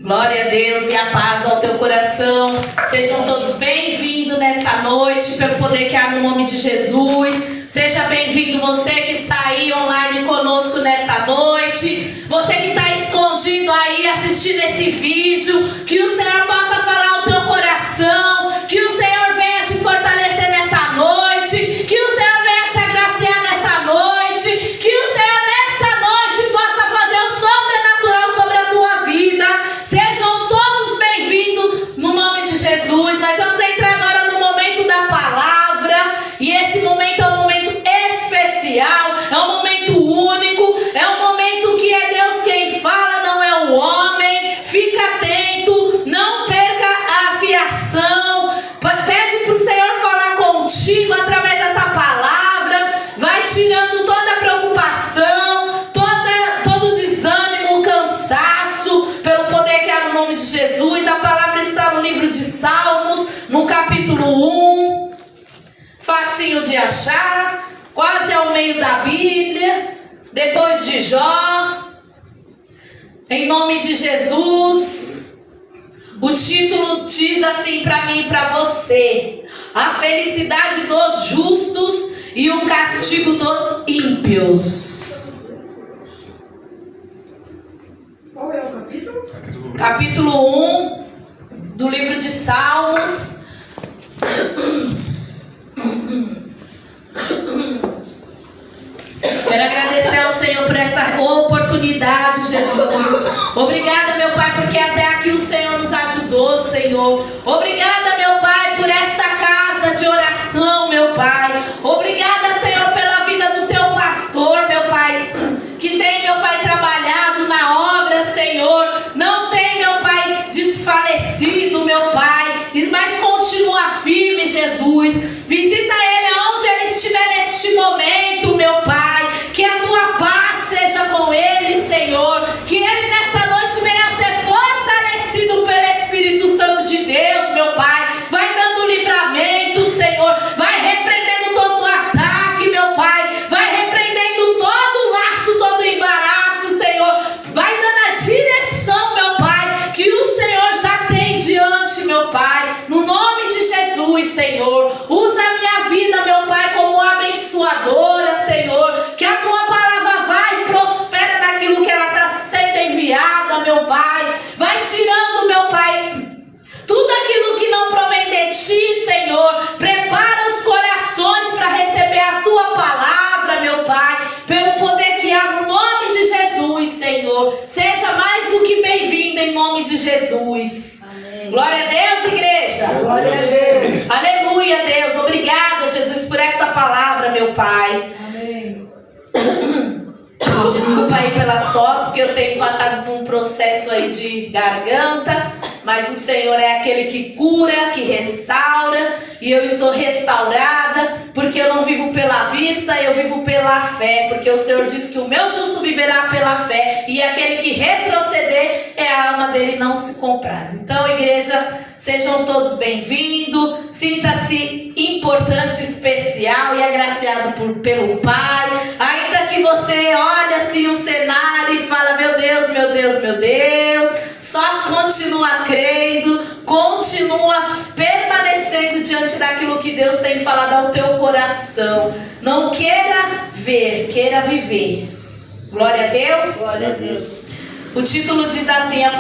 Glória a Deus e a paz ao teu coração. Sejam todos bem-vindos nessa noite, pelo poder que há no nome de Jesus. Seja bem-vindo você que está aí online conosco nessa noite. Você que está escondido aí assistindo esse vídeo. Que o Senhor possa falar ao teu coração. Que o Senhor venha te fortalecer nessa noite. Que o Senhor venha te agraciar nessa noite. Que o Senhor nessa noite possa fazer o sobrenatural sobre a tua vida. Sejam todos bem-vindos no nome de Jesus. Nós vamos entrar agora no momento da palavra. E esse momento é um momento especial, é um momento único, é um momento que é Deus quem fala, não é o homem. Fica atento, não perca a afiação. Pede para o Senhor falar contigo através dessa palavra. Vai tirando toda a preocupação, todo desânimo, cansaço, pelo poder que há no nome de Jesus. A palavra está no livro de Salmos, no capítulo 1. Facinho de achar, quase ao meio da Bíblia, depois de Jó. Em nome de Jesus. O título diz assim para mim e para você: a felicidade dos justos e o castigo dos ímpios. Qual é o capítulo? Capítulo 1 do livro de Salmos. Quero agradecer ao Senhor por essa oportunidade, Jesus. Obrigada, meu Pai, porque até aqui o Senhor nos ajudou, Senhor. Obrigada, meu Pai, por esta casa de oração, meu Pai. Obrigada, Senhor, pela vida do teu pastor, meu Pai, que tem, meu Pai, trabalhado na obra, Senhor. Não tem, meu Pai, desfalecido, meu Pai, mas continua firme, Jesus. Visita ele aonde ele estiver neste momento, meu Pai. Que a tua paz seja com ele, Senhor. Que ele nessa noite venha a ser fortalecido pelo Espírito Santo de Deus, meu Pai. Vai dando livramento, Senhor. Vai repreendendo todo o ataque, meu Pai. Vai repreendendo todo o laço, todo o embaraço, Senhor. Vai dando a direção, meu Pai, que o Senhor já tem diante, meu Pai. No nome de Jesus, Senhor. Usa a minha vida, meu Pai, como abençoadora, Senhor. Que a tua palavra vai e prospera naquilo que ela está sendo enviada, meu Pai. Vai tirando, meu Pai, tudo aquilo que não provém de ti, Senhor. Prepara os corações para receber a tua palavra, meu Pai, pelo poder que há no nome de Jesus, Senhor. Seja mais do que bem-vindo em nome de Jesus. Amém. Glória a Deus, igreja. Glória a Deus. Aleluia, Deus. Obrigada, Jesus, por esta palavra, meu Pai. Amém. Desculpa aí pelas tosses, porque eu tenho passado por um processo aí de garganta, mas o Senhor é aquele que cura, que restaura, e eu estou restaurada, porque eu não vivo pela vista, eu vivo pela fé, porque o Senhor diz que o meu justo viverá pela fé, e aquele que retroceder, a alma dele não se compraz. Então, igreja, sejam todos bem-vindos, sinta-se importante, especial e agraciado pelo Pai. Ainda que você olhe assim o cenário e fala: meu Deus, meu Deus, meu Deus, só continua crendo, continua permanecendo diante daquilo que Deus tem falado ao teu coração. Não queira ver, queira viver. Glória a Deus. Glória a Deus. O título diz assim: a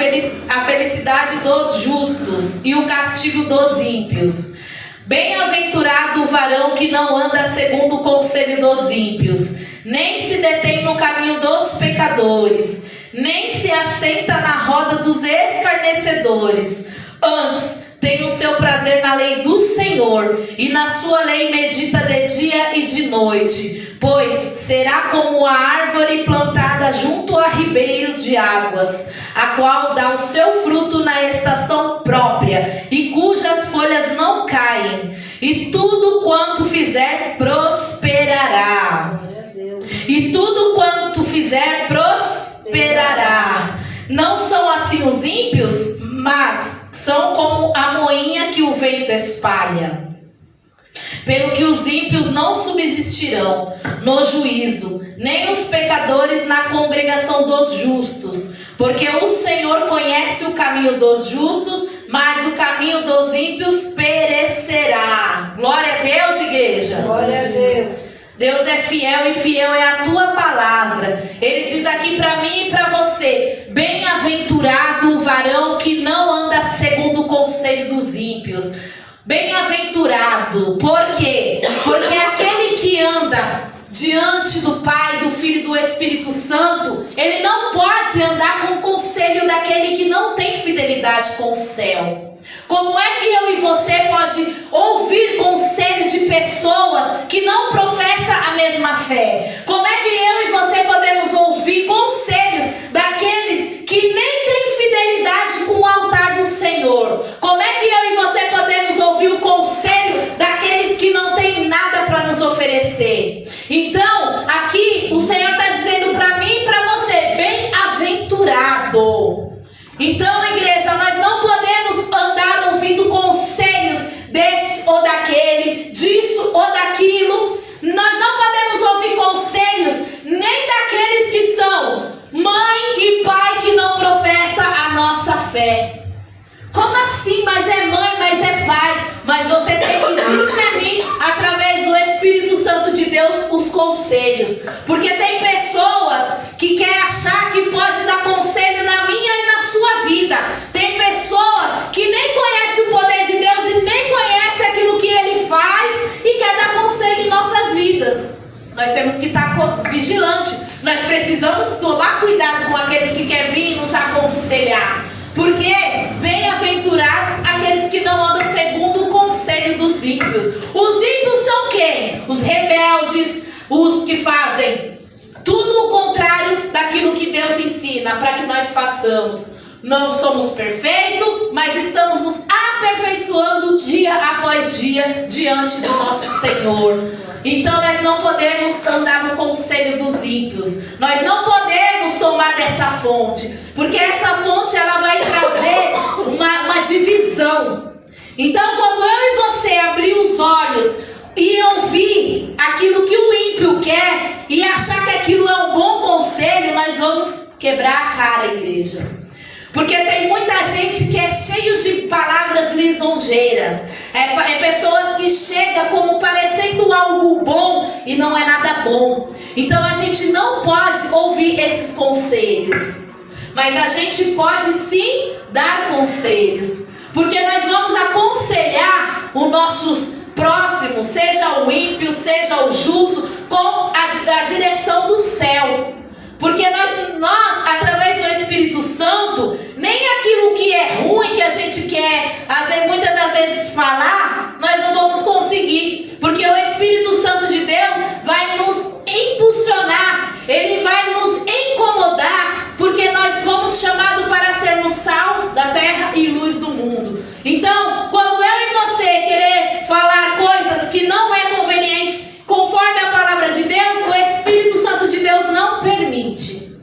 felicidade dos justos e o castigo dos ímpios. Bem-aventurado o varão que não anda segundo o conselho dos ímpios, nem se detém no caminho dos pecadores, nem se assenta na roda dos escarnecedores. Antes tem o seu prazer na lei do Senhor, e na sua lei medita de dia e de noite. Pois será como a árvore plantada junto a ribeiros de águas, a qual dá o seu fruto na estação própria, e cujas folhas não caem, e tudo quanto fizer prosperará. E tudo quanto fizer prosperará. Não são assim os ímpios, mas são como a moinha que o vento espalha. Pelo que os ímpios não subsistirão no juízo, nem os pecadores na congregação dos justos. Porque o Senhor conhece o caminho dos justos, mas o caminho dos ímpios perecerá. Glória a Deus, igreja. Glória a Deus. Deus é fiel e fiel é a tua palavra. Ele diz aqui para mim e para você: bem-aventurado o varão que não anda segundo o conselho dos ímpios. Bem-aventurado. Por quê? Porque aquele que anda diante do Pai, do Filho e do Espírito Santo, ele não pode andar com o conselho daquele que não tem fidelidade com o céu. Como é que eu e você pode ouvir conselho de pessoas que não professam a mesma fé? Como é que eu e você podemos ouvir conselhos daqueles que nem têm fidelidade com o altar do Senhor? Como é que eu e você podemos ouvir o conselho daqueles que não têm nada para nos oferecer? Então, aqui o Senhor está dizendo para mim e para você: bem-aventurado. Então, igreja, nós não podemos andar ouvindo conselhos desse ou daquele, disso ou daquilo. Nós não podemos ouvir conselhos nem daqueles que são mãe e pai que não professam a nossa fé. Como assim? Mas é mãe, mas é pai. Mas você tem que discernir através do Espírito Santo de Deus os conselhos. Porque tem pessoas que querem achar que pode dar conselho na minha e na sua vida. Tem pessoas que nem conhecem o poder de Deus e nem conhecem aquilo que Ele faz e quer dar conselho em nossas vidas. Nós temos que estar vigilantes. Nós precisamos tomar cuidado com aqueles que querem vir nos aconselhar. Porque bem-aventurados aqueles que não andam segundo o conselho dos ímpios. Os ímpios são quem? Os rebeldes, os que fazem tudo o contrário daquilo que Deus ensina para que nós façamos. Não somos perfeitos, mas estamos nos aperfeiçoando dia após dia diante do nosso Senhor. Então nós não podemos andar no conselho dos ímpios. Nós não podemos tomar dessa fonte, porque essa fonte ela vai trazer uma divisão. Então quando eu e você abrir os olhos e ouvir aquilo que o ímpio quer e achar que aquilo é um bom conselho, nós vamos quebrar a cara, igreja. Porque tem muita gente que é cheio de palavras lisonjeiras. É pessoas que chegam como parecendo algo bom e não é nada bom. Então a gente não pode ouvir esses conselhos. Mas a gente pode sim dar conselhos. Porque nós vamos aconselhar os nossos próximos, seja o ímpio, seja o justo, com a direção do céu. Porque nós, através do Espírito Santo, nem aquilo que é ruim, que a gente quer, muitas das vezes falar, nós não vamos conseguir. Porque o Espírito Santo de Deus vai nos impulsionar, ele vai nos incomodar, porque nós fomos chamados para sermos sal da terra e luz do mundo. Então, quando eu e você querer falar coisas que não é conveniente, conforme a palavra de Deus, o Espírito Santo de Deus não permite.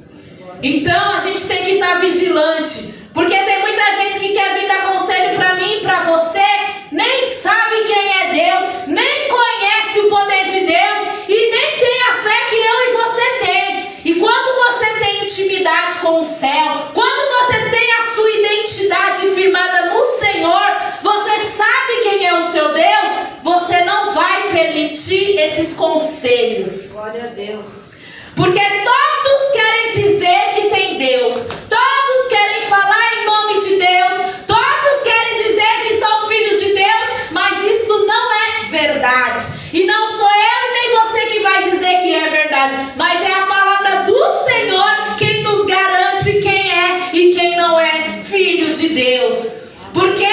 Então a gente tem que estar vigilante, porque tem muita gente que quer vir dar conselho para mim e para você, nem sabe quem é Deus, nem conhece o poder de Deus e nem tem a fé que eu e você tem. E quando você tem intimidade com o céu, quando você tem a sua identidade firmada no Senhor, você sabe quem é o seu Deus, você não vai permitir esses conselhos. Glória a Deus. Porque todos querem dizer que tem Deus, todos querem falar em nome de Deus, todos querem dizer que são filhos de Deus, mas isso não é verdade. E não sou eu nem você que vai dizer que é verdade, mas é a palavra do Senhor quem nos garante quem é e quem não é filho de Deus. Porque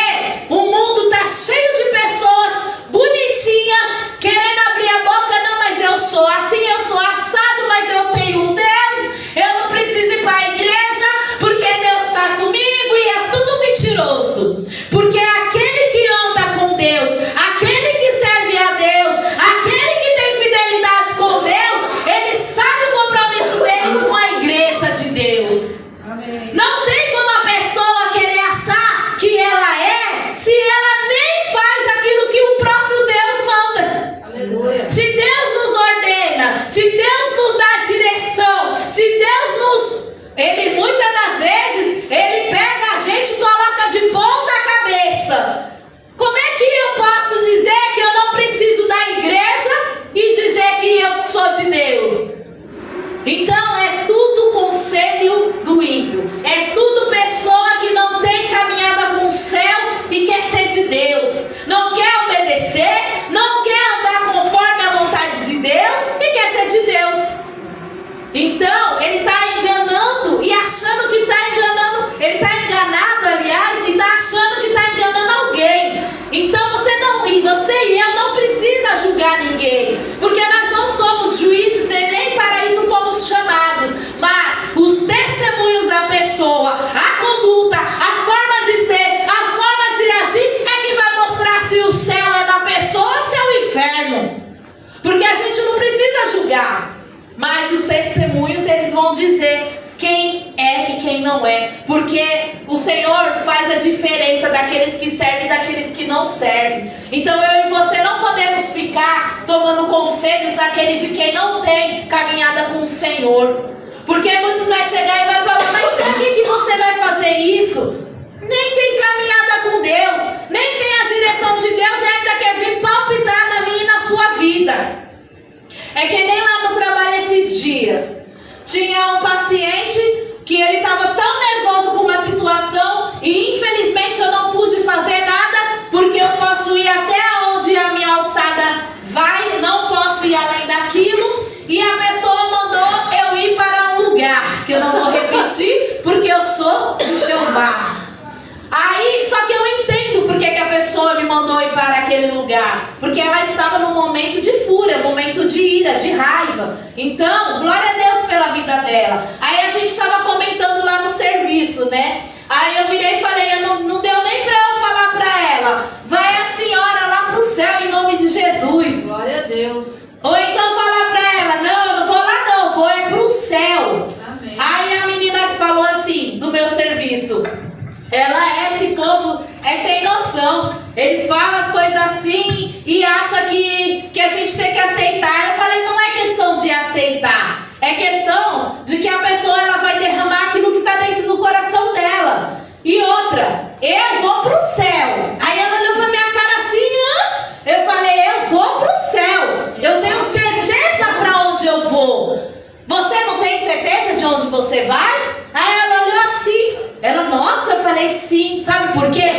o mundo está cheio de pessoas bonitinhas querendo abrir a boca. Não, mas eu sou assim, eu sou assado, mas eu tenho um Deus, eu não preciso ir para a igreja porque Deus está comigo, e é tudo mentiroso. Porque aquele que anda com Deus, aquele que serve a Deus, aquele que tem fidelidade com Deus, ele sabe o compromisso dele com a igreja de Deus. Amém. Não tem como a pessoa querer achar que ela é gente não precisa julgar, mas os testemunhos, eles vão dizer quem é e quem não é, porque o Senhor faz a diferença daqueles que servem e daqueles que não servem. Então eu e você não podemos ficar tomando conselhos daquele de quem não tem caminhada com o Senhor, porque muitos vai chegar e vai falar, mas por que você vai fazer isso? Nem tem caminhada com Deus, nem tem a direção de Deus e ainda quer vir palpitar na minha e na sua vida. É que nem lá no trabalho esses dias, tinha um paciente que ele estava tão nervoso com uma situação e infelizmente eu não pude fazer nada, porque eu posso ir até onde a minha alçada vai, não posso ir além daquilo, e a pessoa mandou eu ir para um lugar, que eu não vou repetir, porque eu sou de Jeová. Aí, só que eu entendo porque que a pessoa me mandou ir para aquele lugar, porque ela estava num momento de fúria, momento de ira, de raiva. Então, glória a Deus pela vida dela. Aí a gente estava comentando lá no serviço, né? Aí eu virei e falei, não deu nem para eu falar para ela, vai a senhora lá pro céu em nome de Jesus. Glória a Deus. Ou então falar para ela, não, eu não vou lá não, vou é pro céu. Amém. Aí a menina que falou assim, do meu serviço, esse povo é sem noção. Eles falam as coisas assim e acham que a gente tem que aceitar. Eu falei, não é questão de aceitar, é questão de que a pessoa ela vai derramar aquilo que está dentro do coração dela. E outra, eu vou pro céu. Aí ela olhou pra minha cara assim, eu falei, eu vou pro céu. Eu tenho certeza para onde eu vou. Você não tem certeza de onde você vai? Aí ela olhou assim. Ela, nossa, eu falei sim. Sabe por quê?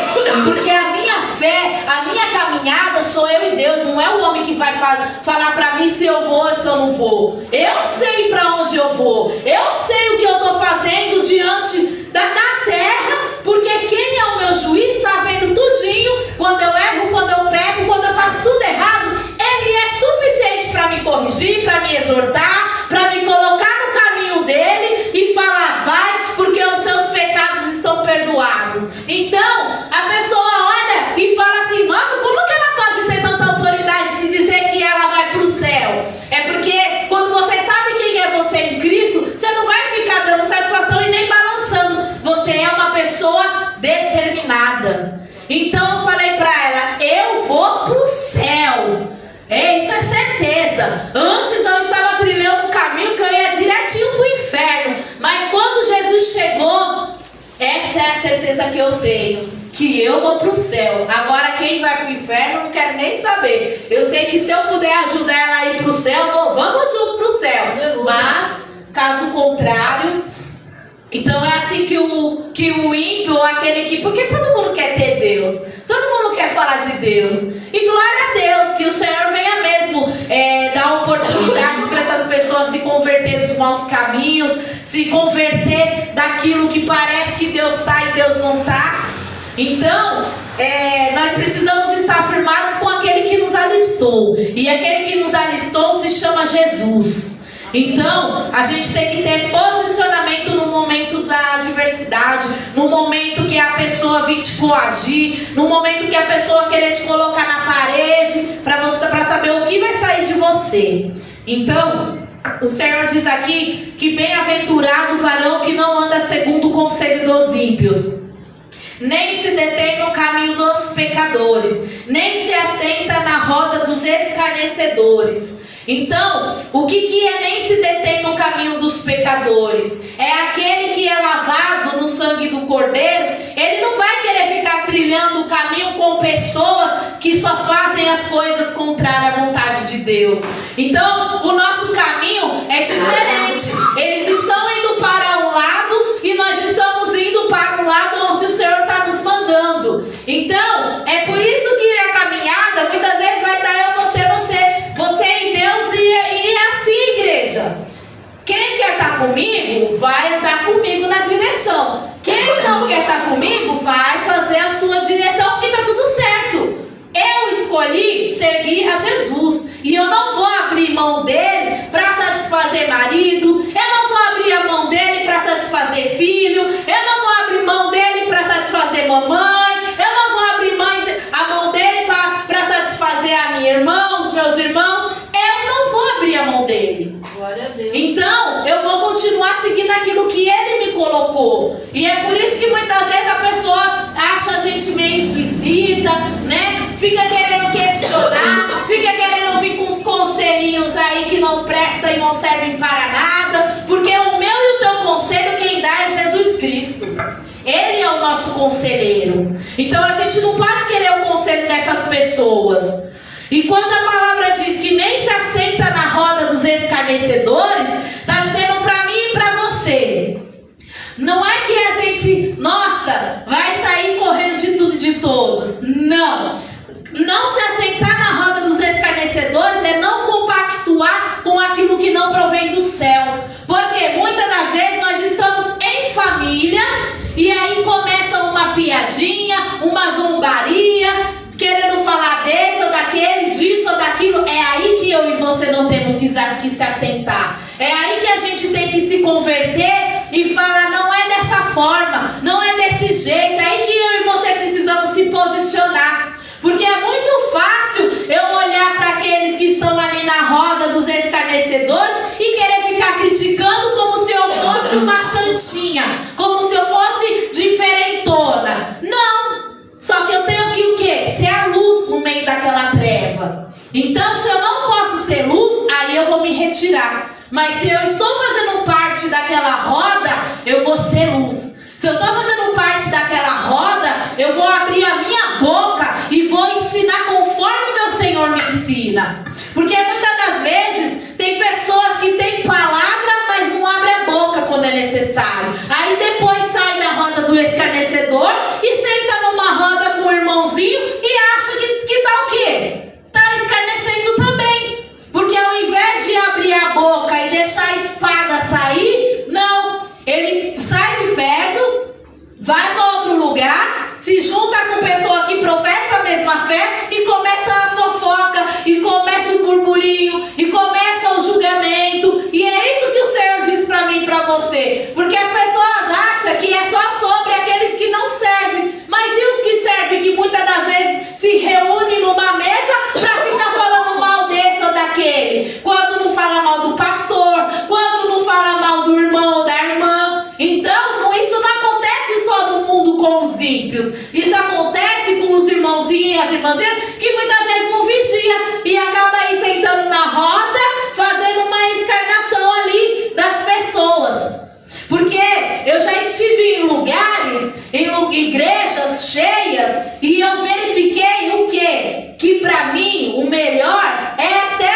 Porque a minha fé, a minha caminhada sou eu e Deus. Não é o homem que vai falar pra mim se eu vou ou se eu não vou. Eu sei pra onde eu vou. Eu sei o que eu tô fazendo diante da terra. Porque quem é o meu juiz está vendo tudinho. Quando eu erro, quando eu pego, quando eu faço tudo errado, ele é suficiente para me corrigir, para me exortar, para me colocar no caminho dele e falar, vai, porque os seus pecados estão perdoados. Então, a pessoa olha e fala assim, nossa, como que ela pode ter tanta autoridade de dizer que ela vai para o céu? É porque quando você sabe quem é você em Cristo, você não vai ficar dando satisfação e nem balançando. Você é uma pessoa determinada. Então eu falei para ela, eu vou para o céu. Isso é certeza. Antes eu estava trilhando um caminho que eu ia direitinho para o inferno. Mas quando Jesus chegou, essa é a certeza que eu tenho, que eu vou para o céu. Agora quem vai para o inferno eu não quero nem saber. Eu sei que se eu puder ajudar ela a ir para o céu, vamos junto para o céu. Mas, caso contrário, então é assim que o ímpio, ou aquele que... Porque todo mundo quer ter Deus, todo mundo quer falar de Deus. E glória a Deus, que o Senhor venha mesmo dar oportunidade para essas pessoas se converter dos maus caminhos, se converter daquilo que parece que Deus está e Deus não está. Então, nós precisamos estar firmados com aquele que nos alistou. E aquele que nos alistou se chama Jesus. Então, a gente tem que ter posicionamento no momento da adversidade, no momento que a pessoa vir te coagir, no momento que a pessoa querer te colocar na parede, para saber o que vai sair de você. Então, o Senhor diz aqui que bem-aventurado o varão que não anda segundo o conselho dos ímpios, nem se detém no caminho dos pecadores, nem se assenta na roda dos escarnecedores. Então, o que é nem se detém no caminho dos pecadores? É aquele que é lavado no sangue do Cordeiro. Ele não vai querer ficar trilhando o caminho com pessoas que só fazem as coisas contrárias à vontade de Deus. Então, o nosso caminho é diferente. Eles estão indo para um lado e nós estamos indo para um lado onde o Senhor está nos mandando. Então, é por isso que a caminhada muitas vezes vai estar eu, você e Deus, e assim, igreja. Quem quer estar comigo, vai andar comigo na direção. Quem não quer estar comigo, vai fazer a sua direção, e está tudo certo. Eu escolhi seguir a Jesus, e eu não vou abrir mão dele para satisfazer marido, eu não vou abrir a mão dele para satisfazer filho, eu não vou abrir mão dele para satisfazer mamãe, eu não vou abrir a mão dele para satisfazer a minha irmã, os meus irmãos. Eu não vou colocou. E é por isso que muitas vezes a pessoa acha a gente meio esquisita, né? Fica querendo questionar, fica querendo vir com uns conselhinhos aí que não prestam e não servem para nada, porque o meu e o teu conselho quem dá é Jesus Cristo. Ele é o nosso conselheiro. Então a gente não pode querer o conselho dessas pessoas. E quando a palavra diz que nem se assenta na roda dos escarnecedores, está dizendo para mim e para você. Não é que a gente, nossa, vai sair correndo de tudo e de todos. Não. Não se assentar na roda dos escarnecedores é não compactuar com aquilo que não provém do céu. Porque muitas das vezes nós estamos em família e aí começa uma piadinha, uma zombaria, querendo falar desse ou daquele, disso ou daquilo. É aí que eu e você não temos que se assentar. É aí que a gente tem que se converter e falar, não é dessa forma, não é desse jeito. É aí que eu e você precisamos se posicionar. Porque é muito fácil eu olhar para aqueles que estão ali na roda dos escarnecedores e querer ficar criticando como se eu fosse uma santinha, como se eu fosse diferentona. Não! Só que eu tenho que o quê? Ser a luz no meio daquela treva. Então, se eu não posso ser luz, aí eu vou me retirar. Mas se eu estou fazendo parte daquela roda, eu vou ser luz. Se eu estou fazendo parte daquela roda, eu vou abrir a minha boca e vou ensinar conforme o meu Senhor me ensina. Porque muitas das vezes tem pessoas que têm palavra, mas não abrem a boca quando é necessário. Aí depois sai da roda do escarnecedor e senta numa roda com o irmãozinho e acha que está o quê? Está escarnecendo também. Porque ao invés de abrir a boca e deixar a espada sair, não. Ele sai de perto, vai para outro lugar, se junta com pessoa que professa a mesma fé e começa a fofoca, e começa o burburinho, e começa o julgamento. E é isso que o Senhor diz para mim e para você. Porque as pessoas acham que é só sobre aqueles que não servem. Mas e os que servem, que muitas das vezes se reúnem numa mesa para ficar falando mal desse ou daquele? Quando não fala mal do pastor, quando não fala mal do irmão ou da irmã. Então, isso não acontece só no mundo com os ímpios. Isso acontece com os irmãozinhos e as irmãzinhas que muitas vezes não vigia e acaba aí sentando na roda, fazendo uma escarnação ali das pessoas. Porque eu já estive em lugares, em igrejas cheias, e eu verifiquei o quê? Que para mim o melhor é até,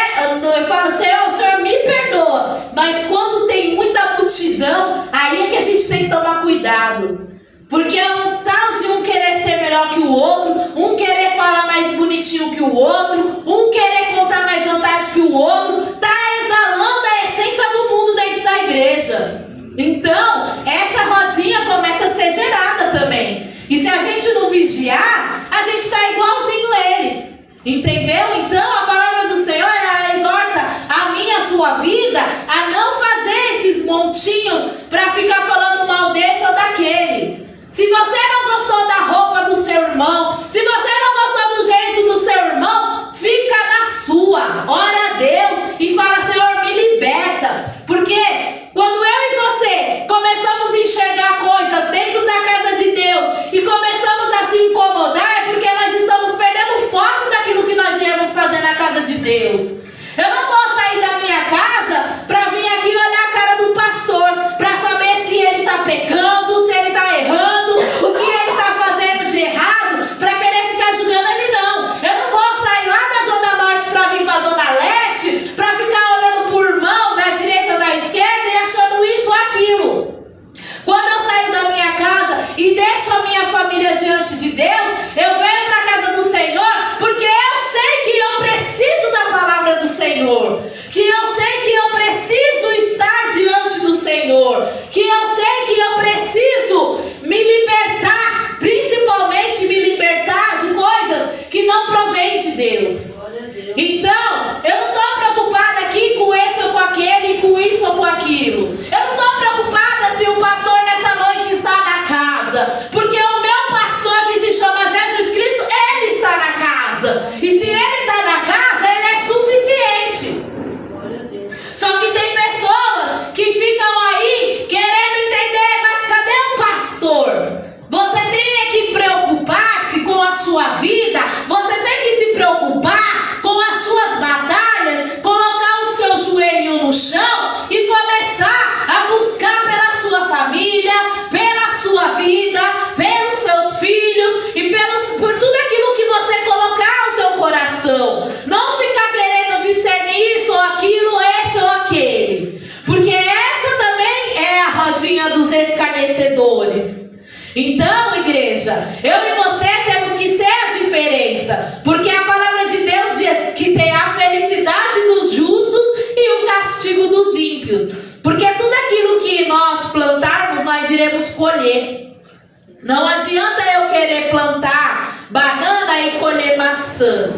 eu falo, Senhor me perdoa, mas quando tem muita multidão, aí é que a gente tem que tomar cuidado. Porque é um tal de um querer ser melhor que o outro, um querer falar mais bonitinho que o outro, um querer contar mais vantagem que o outro, tá exalando a essência do mundo dentro da igreja. Então, essa rodinha começa a ser gerada também. E se a gente não vigiar, a gente está igualzinho eles. Entendeu? Então, a palavra do Senhor, ela exorta a mim e a sua vida a não fazer esses montinhos para ficar falando mal desse ou daquele. Se você não gostou da roupa do seu irmão, se você não gostou do jeito do seu irmão, fica na sua. Ora a Deus e fala, Senhor, me liberta. Porque quando eu e você começamos a enxergar coisas dentro da casa de Deus e começamos a se incomodar, é porque nós estamos perdendo o foco daquilo que nós íamos fazer na casa de Deus. Eu não vou sair da minha casa para vir aqui olhar a cara do pastor, para saber se ele está pecando, se ele está errando, o que ele está fazendo de errado, para querer ficar julgando ele, não. Eu não vou sair lá da Zona Norte para vir para a Zona Leste, para ficar olhando por irmão da direita ou da esquerda e achando isso ou aquilo. Quando eu saio da minha casa e deixo a minha família diante de Deus, eu venho para a casa do Senhor, porque eu sei que eu preciso da palavra do Senhor, que eu sei que eu preciso estar diante do Senhor, que eu sei que eu preciso me libertar, principalmente me libertar de coisas que não provém de Deus. Então, eu não estou preocupada aqui com esse ou com aquele, com isso ou com aquilo. Eu não estou preocupada se o pastor nessa noite está na casa, porque o meu pastor, que se chama Jesus Cristo, ele está na casa. E se ele está na casa, ele é suficiente. Só que tem pessoas que ficam aí querendo entender, mas cadê Você tem que preocupar-se com a sua vida, você tem que se preocupar com as suas batalhas, colocar o seu joelho no chão e começar a buscar pela sua família, pela sua vida, pelos seus filhos e por tudo aquilo que você colocar no teu coração. Não ficar querendo discernir isso ou aquilo, esse ou aquele, porque essa também é a rodinha dos escarnecedores. Então, igreja, eu e você temos que ser a diferença, porque a palavra de Deus diz que tem a felicidade dos justos e o castigo dos ímpios, porque tudo aquilo que nós plantarmos, nós iremos colher. Não adianta eu querer plantar banana e colher maçã,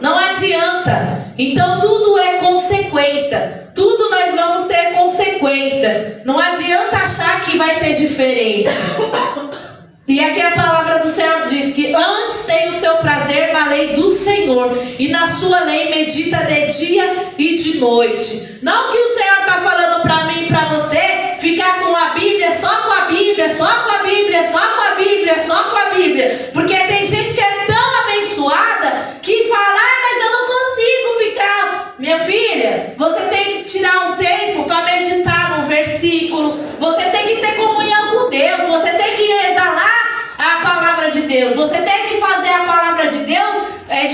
não adianta. Então tudo é consequência, tudo nós vamos ter consequência, não adianta achar que vai ser diferente. E aqui a palavra do Senhor diz que antes tem o seu prazer na lei do Senhor, e na sua lei medita de dia e de noite. Não que o Senhor está falando para mim e para você ficar com a Bíblia, só com a Bíblia, só com a Bíblia, só com a Bíblia, só com a Bíblia. Porque tem gente que é tão abençoada que fala, mas eu não consigo ficar. Minha filha, você tem que tirar um tempo para meditar num versículo, você tem que ter comunhão com Deus, você tem que exalar a palavra de Deus, você tem que fazer a palavra de Deus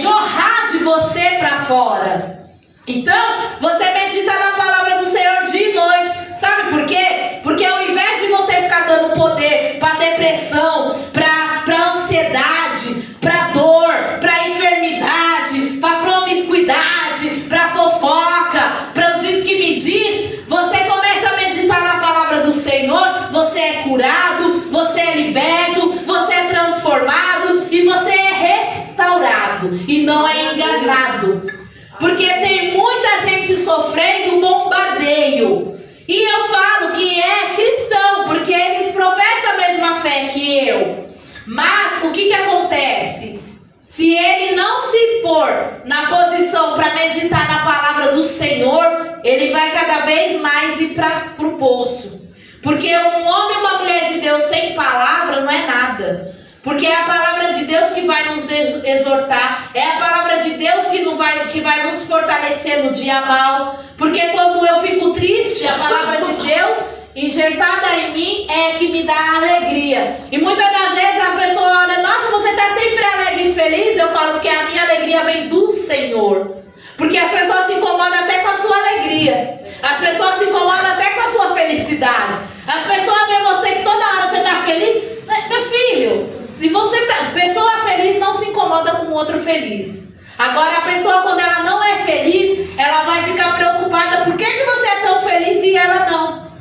jorrar de você para fora. Então, você medita na palavra do Senhor dia e noite. Sabe por quê? Porque ao invés de você ficar dando poder para depressão, para ansiedade, para dor, para enfermidade, para promiscuidade, para fofoca, para o diz que me diz, você começa a meditar na palavra do Senhor, você é curado, você é liberto, você é transformado e você é restaurado e não é enganado. Porque tem muita gente sofrendo bombardeio. E eu falo que é cristão, porque eles professam a mesma fé que eu. Mas o que acontece? Se ele não se pôr na posição para meditar na palavra do Senhor, ele vai cada vez mais ir para o poço. Porque um homem e uma mulher de Deus sem palavra não é nada. Porque é a palavra de Deus que vai nos exortar, é a palavra de Deus que vai nos fortalecer no dia mal. Porque quando eu fico triste, a palavra de Deus injetada em mim é que me dá alegria. E muitas das vezes a pessoa olha, nossa, você está sempre alegre e feliz. Eu falo que a minha alegria vem do Senhor. Porque as pessoas se incomodam até com a sua alegria, as pessoas se incomodam até com a sua felicidade. As pessoas veem você que toda hora você está feliz. Meu filho, se você pessoa feliz não se incomoda com o outro feliz. Agora a pessoa, quando ela não é feliz, ela vai ficar preocupada. Por que você é tão feliz e ela não?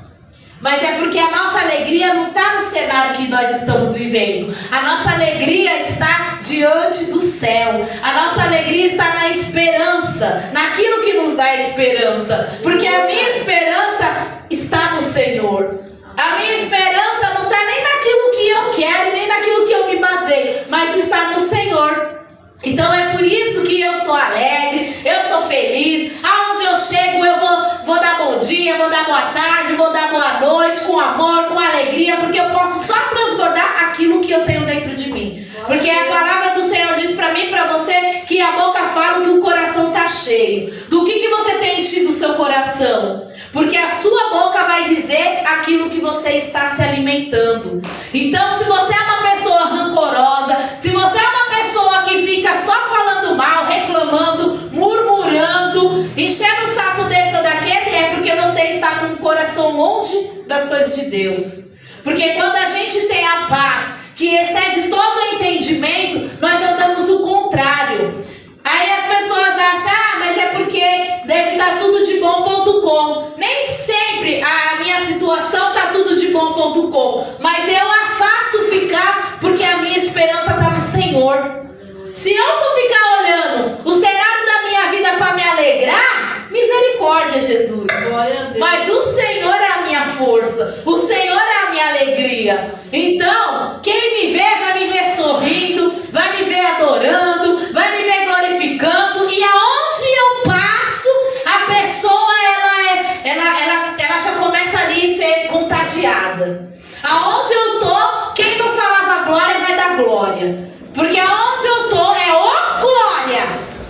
Mas é porque a nossa alegria não está no cenário que nós estamos vivendo. A nossa alegria está diante do céu. A nossa alegria está na esperança, naquilo que nos dá esperança. Porque a minha esperança está no Senhor. A minha esperança não está nem naquilo que eu quero, nem naquilo que eu me baseio, mas está no Senhor. Então é por isso que eu sou alegre, eu sou feliz. Aonde eu chego eu vou dar bom dia, vou dar boa tarde, vou dar boa noite, com amor, com alegria, porque eu posso só transbordar aquilo que eu tenho dentro de mim. Porque a palavra do Senhor diz para mim e para você que a boca fala que o coração está cheio. Do que você tem enchido o seu coração? Porque a sua boca vai dizer aquilo que você está se alimentando. Então, se você é uma pessoa rancorosa, se você é uma pessoa que fica só falando mal, reclamando, murmurando, enchendo o saco desse ou daquele, é porque você está com o coração longe das coisas de Deus. Porque quando a gente tem a paz que excede todo o entendimento, nós andamos o contrário. Aí as pessoas acham, mas é porque deve estar tudo de bom.com. Nem sempre a minha situação está tudo de bom.com, mas eu a faço ficar porque a minha esperança está no Senhor. Se eu for ficar olhando o cenário da minha vida para me alegrar, misericórdia, Jesus. Mas o Senhor é a minha força, o Senhor é a minha alegria. Então, quem me vê vai me ver sorrindo, vai me ver adorando, vai me ver glorificando. E aonde eu passo, a pessoa ela já começa ali a ser contagiada. Aonde eu tô, quem não falava glória vai dar glória. Porque aonde eu tô é ô glória.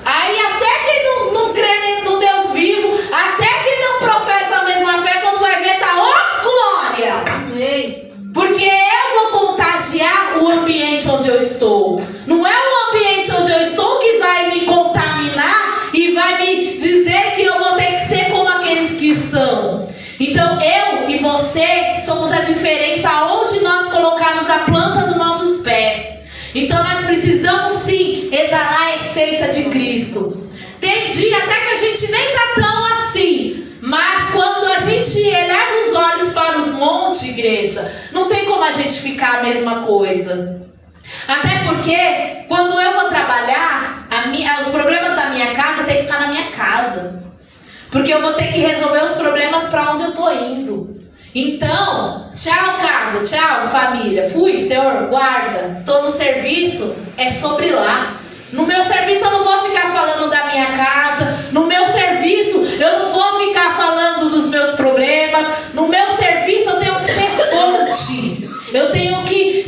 Aí até quem não crê no Deus vivo, até quem não professa a mesma fé, quando vai ver, tá ô glória. Amém. Porque eu vou contagiar o ambiente onde eu estou. Não é o ambiente onde eu estou que vai me contaminar e vai me dizer que eu vou ter que ser como aqueles que estão. Então eu e você somos a diferença aonde nós colocarmos a planta dos nossos pés. Então nós precisamos sim exalar a essência de Cristo. Tem dia até que a gente nem está tão assim. Mas quando a gente eleva os olhos para os montes, igreja, não tem como a gente ficar a mesma coisa. Até porque quando eu vou trabalhar, os problemas da minha casa tem que ficar na minha casa. Porque eu vou ter que resolver os problemas para onde eu estou indo. Então, tchau casa, tchau família. Fui, Senhor, guarda. Estou no serviço, é sobre lá. No meu serviço eu não vou ficar falando da minha casa. No meu serviço eu não vou ficar falando dos meus problemas. No meu serviço eu tenho que ser fonte. Eu tenho que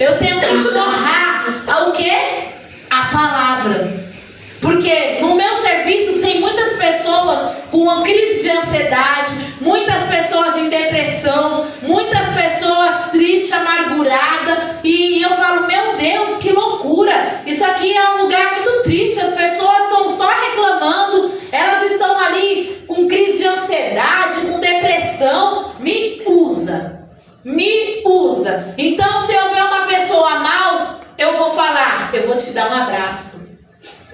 jorrar o quê? A palavra. Porque no meu serviço tem muitas pessoas com uma crise de ansiedade, muitas pessoas em depressão, muitas pessoas tristes, amarguradas. E eu falo, meu Deus, que loucura. Isso aqui é um lugar muito triste. As pessoas estão só reclamando. Elas estão ali com crise de ansiedade, com depressão. Me usa. Então se eu ver uma pessoa mal, eu vou falar, eu vou te dar um abraço.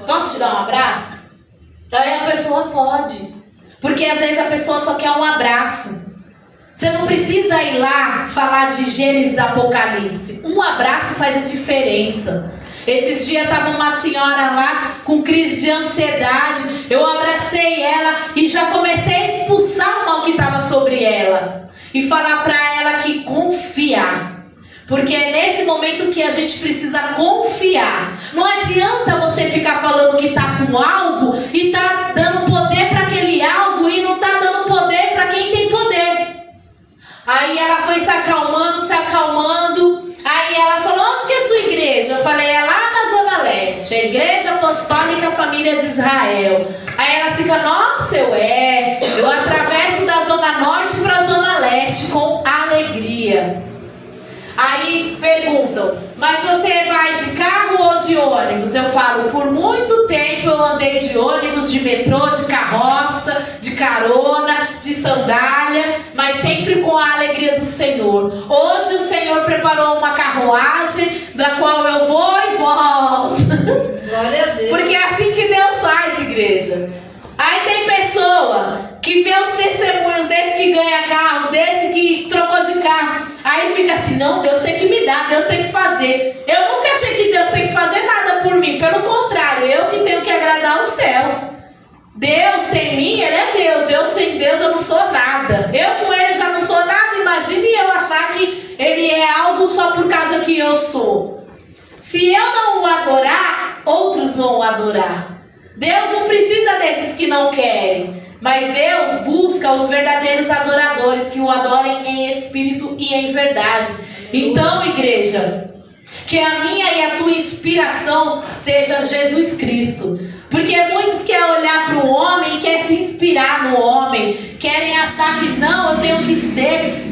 Posso te dar um abraço? Aí a pessoa pode. Porque às vezes a pessoa só quer um abraço. Você não precisa ir lá falar de Gênesis Apocalipse. Um abraço faz a diferença. Esses dias estava uma senhora lá com crise de ansiedade. Eu abracei ela e já comecei a expulsar o mal que estava sobre ela. E falar para ela que confiar. Porque é nesse momento que a gente precisa confiar. Não adianta você ficar falando que está com algo e está dando poder para aquele algo e não está dando poder para quem tem poder. Aí ela foi se acalmando. Aí ela falou, onde que é a sua igreja? Eu falei, é lá na Zona Leste, a Igreja Apostólica Família de Israel. Aí ela fica, nossa, eu atravesso da Zona Norte para a Zona Leste com alegria. Aí perguntam, mas você vai de carro ou de ônibus? Eu falo, por muito tempo eu andei de ônibus, de metrô, de carroça, de carona, de sandália, mas sempre com a alegria do Senhor. Hoje o Senhor preparou uma carruagem da qual eu vou e volto. Glória a Deus. Porque é assim que Deus faz, igreja. Aí tem pessoa que vê os testemunhos desse que ganha carro, desse que trocou de carro. Aí fica assim, não, Deus tem que me dar, Deus tem que fazer. Eu nunca achei que Deus tem que fazer nada por mim. Pelo contrário, eu que tenho que agradar o céu. Deus sem mim, Ele é Deus. Eu sem Deus, eu não sou nada. Eu com Ele já não sou nada. Imagine eu achar que Ele é algo só por causa que eu sou. Se eu não o adorar, outros vão o adorar. Deus não precisa desses que não querem. Mas Deus busca os verdadeiros adoradores que o adorem em espírito e em verdade. Então, igreja, que a minha e a tua inspiração seja Jesus Cristo. Porque muitos querem olhar para o homem e querem se inspirar no homem. Querem achar que não, eu tenho que ser.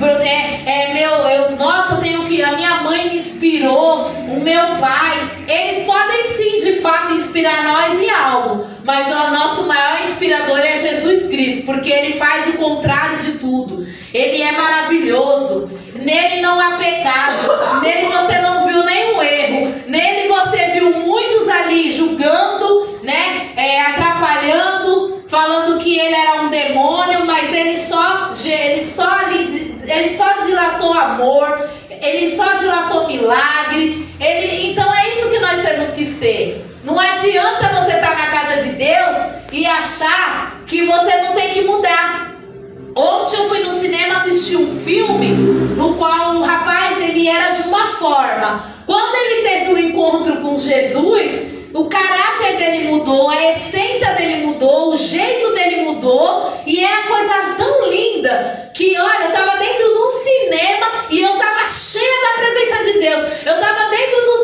Eu tenho que. A minha mãe me inspirou, o meu pai. Eles podem sim, de fato, inspirar nós em algo. Mas o nosso maior inspirador é Jesus Cristo. Porque Ele faz o contrário de tudo. Ele é maravilhoso. Nele não há pecado. Nele você não viu nenhum erro. Nele você viu muitos ali julgando, atrapalhando, falando que ele era um demônio, mas ele só dilatou amor, ele só dilatou milagre. Então é isso que nós temos que ser. Não adianta você estar na casa de Deus e achar que você não tem que mudar. Ontem eu fui no cinema assistir um filme no qual o rapaz, ele era de uma forma. Quando ele teve um encontro com Jesus, o caráter dele mudou, a essência dele mudou, o jeito dele mudou. E é a coisa tão linda que, olha, eu estava dentro de um cinema e eu estava cheia da presença de Deus. Eu estava dentro do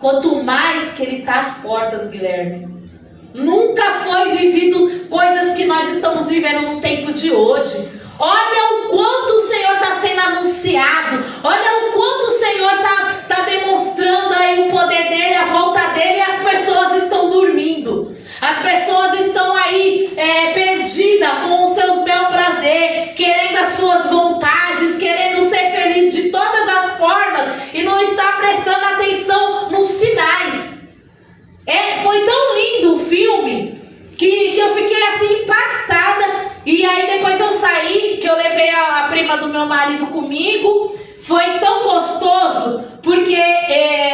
quanto mais que Ele está às portas, Guilherme. Nunca foi vivido coisas que nós estamos vivendo no tempo de hoje. Olha o quanto o Senhor está sendo anunciado. Olha o quanto o Senhor está demonstrando aí o poder dEle, a volta dEle, e as pessoas estão dormindo. As pessoas estão aí perdidas com os seus bel prazer, querendo as suas vontades, querendo ser feliz de todas as formas e não está prestando atenção nos sinais. Foi tão lindo o filme que eu fiquei assim impactada. E aí depois eu saí, que eu levei a prima do meu marido comigo. Foi tão gostoso, porque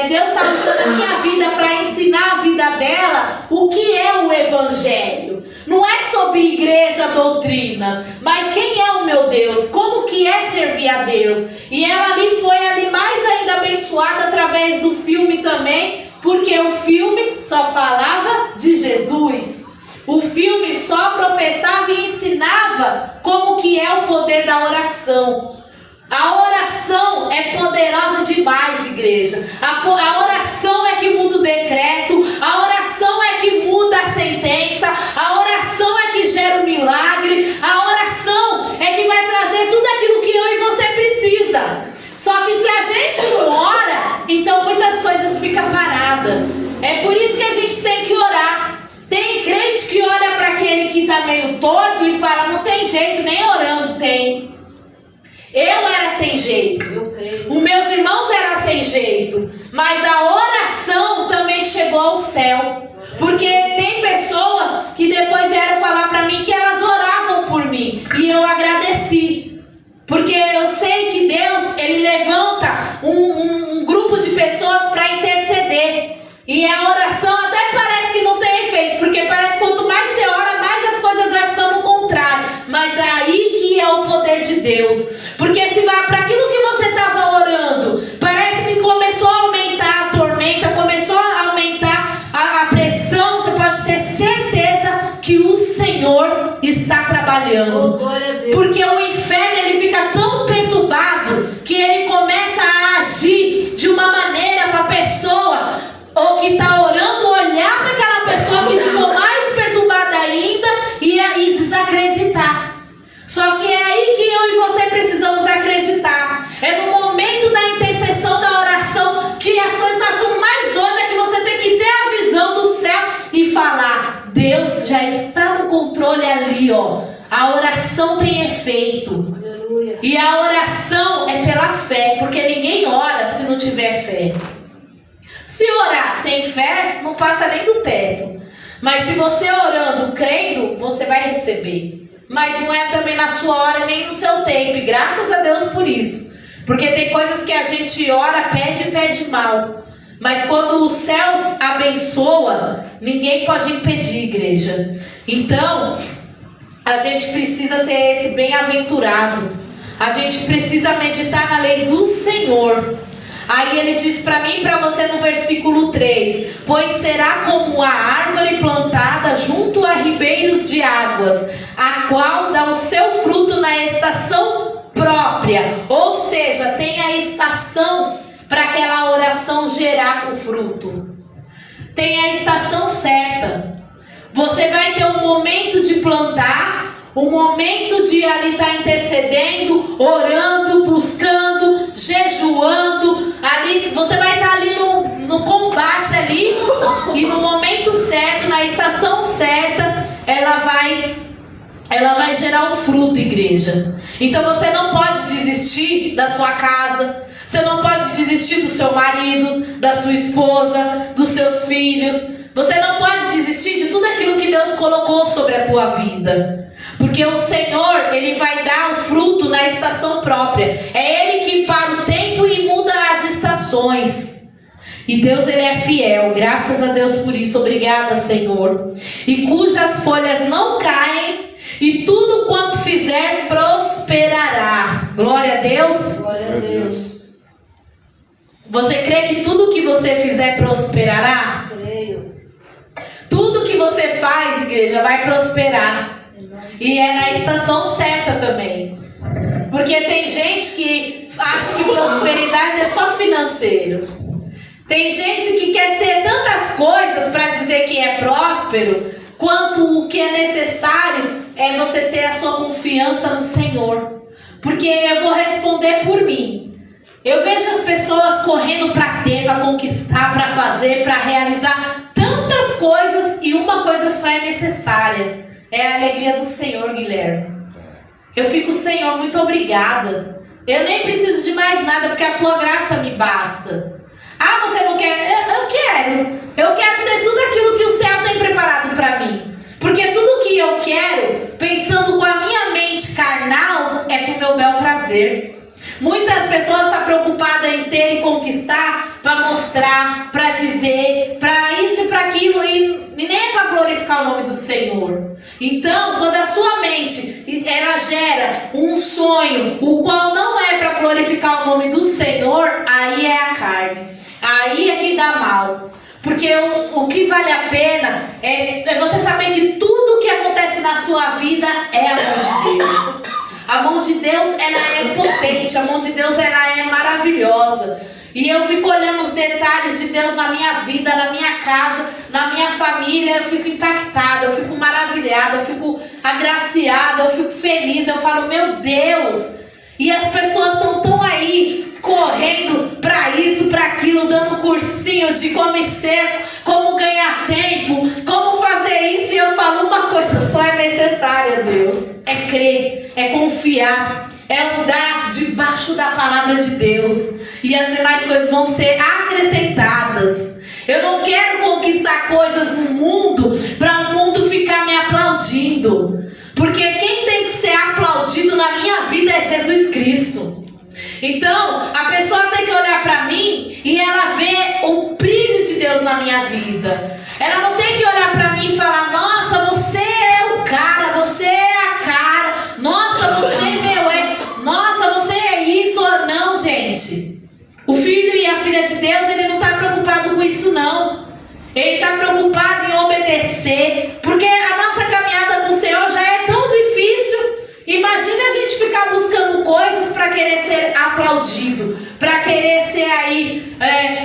Deus está usando a minha vida para ensinar a vida dela o que é o Evangelho. Não é sobre igreja, doutrinas, mas quem é o meu Deus, como que é servir a Deus. E ela foi mais ainda abençoada através do filme também, porque o filme só falava de Jesus. O filme só professava e ensinava como que é o poder da oração. A oração é poderosa demais, igreja. A oração é que muda o decreto. A oração é que muda a sentença. A oração é que gera o milagre. A oração é que vai trazer tudo aquilo que eu e você precisa. Só que se a gente não ora, então muitas coisas ficam paradas. É por isso que a gente tem que orar. Tem crente que olha para aquele que está meio torto e fala, não tem jeito, nem orando tem. Eu era sem jeito, os meus irmãos eram sem jeito, mas a oração também chegou ao céu. Porque tem pessoas que depois vieram falar para mim que elas oravam por mim, e eu agradeci. Porque eu sei que Deus, Ele levanta um grupo de pessoas para interceder. E a oração até parece que não tem efeito, porque parece que quanto mais você ora, mais as coisas vão ficando contrário. Mas é aí que é o poder de Deus. Porque se vai para aquilo que você estava orando, parece que começou a aumentar a tormenta, começou a aumentar a pressão, você pode ter certeza que o Senhor está trabalhando. Porque o inferno, ele fica tão perturbado que ele começa a agir de uma maneira para a pessoa, ou que está orando, olhar para aquela pessoa que ficou mais perturbada ainda e desacreditar. Só que é aí que eu e você precisamos acreditar. É no momento da intercessão, da oração, que as coisas estão ficando mais doidas, que você tem que ter a visão do céu e falar, Deus já está no controle ali, ó. A oração tem efeito. Aleluia. E a oração é pela fé, porque ninguém ora se não tiver fé. Se orar sem fé, não passa nem do teto. Mas se você orando, crendo, você vai receber. Mas não é também na sua hora, nem no seu tempo. E graças a Deus por isso. Porque tem coisas que a gente ora, pede e pede mal. Mas quando o céu abençoa, ninguém pode impedir, igreja. Então, a gente precisa ser esse bem-aventurado. A gente precisa meditar na lei do Senhor. Aí ele diz para mim e para você no versículo 3: pois será como a árvore plantada junto a ribeiros de águas, a qual dá o seu fruto na estação própria. Ou seja, tem a estação para aquela oração gerar o fruto. Tem a estação certa. Você vai ter um momento de plantar, um momento de ali estar intercedendo, orando, buscando, jejuando. Ali, você vai estar ali no combate ali, e no momento certo, na estação certa, ela vai gerar o fruto, igreja. Então você não pode desistir da sua casa, você não pode desistir do seu marido, da sua esposa, dos seus filhos. Você não pode desistir de tudo aquilo que Deus colocou sobre a tua vida. Porque o Senhor, Ele vai dar o fruto na estação própria. É Ele que para o tempo e muda as estações. E Deus, Ele é fiel. Graças a Deus por isso. Obrigada, Senhor. E cujas folhas não caem, e tudo quanto fizer prosperará. Glória a Deus. Glória a Deus. Você crê que tudo que você fizer prosperará? Creio. Tudo que você faz, igreja, vai prosperar. E é na estação certa também. Porque tem gente que acha que prosperidade é só financeiro. Tem gente que quer ter tantas coisas para dizer que é próspero, quanto o que é necessário é você ter a sua confiança no Senhor. Porque eu vou responder por mim. Eu vejo as pessoas correndo para ter, para conquistar, para fazer, para realizar tantas coisas, e uma coisa só é necessária: é a alegria do Senhor, Guilherme. Eu fico, Senhor, muito obrigada. Eu nem preciso de mais nada, porque a tua graça me basta. Ah, você não quer? Eu quero. Eu quero ter tudo aquilo que o céu tem preparado para mim. Porque tudo que eu quero, pensando com a minha mente carnal, é pro meu bel prazer. Muitas pessoas estão preocupadas em ter e conquistar para mostrar, para dizer, para isso e para aquilo, e nem é para glorificar o nome do Senhor. Então, quando a sua mente ela gera um sonho, o qual não é para glorificar o nome do Senhor, aí é a carne, aí é que dá mal. Porque o que vale a pena é você saber que tudo que acontece na sua vida é a mão de Deus. A mão de Deus, ela é potente, a mão de Deus, ela é maravilhosa. E eu fico olhando os detalhes de Deus na minha vida, na minha casa, na minha família. Eu fico impactada, eu fico maravilhada, eu fico agraciada, eu fico feliz. Eu falo, meu Deus. E as pessoas estão tão aí, correndo para isso, para aquilo, dando cursinho de como ser, como ganhar tempo, como fazer isso. E eu falo, uma coisa só é necessária, Deus: é crer, é confiar, é andar debaixo da palavra de Deus, e as demais coisas vão ser acrescentadas. Eu não quero conquistar coisas no mundo para o mundo ficar me aplaudindo, porque quem tem que ser aplaudido na minha vida é Jesus Cristo. Então, a pessoa tem que olhar para mim e ela vê o brilho de Deus na minha vida. Ela não tem que olhar para mim e falar, nossa, você é o cara, você é a cara, nossa, você, nossa, você é isso ou não, gente. O filho e a filha de Deus, ele não está preocupado com isso, não. Ele está preocupado em obedecer, porque a nossa caminhada com o Senhor já é tão difícil. Imagina a gente ficar buscando coisas para querer ser aplaudido, para querer ser aí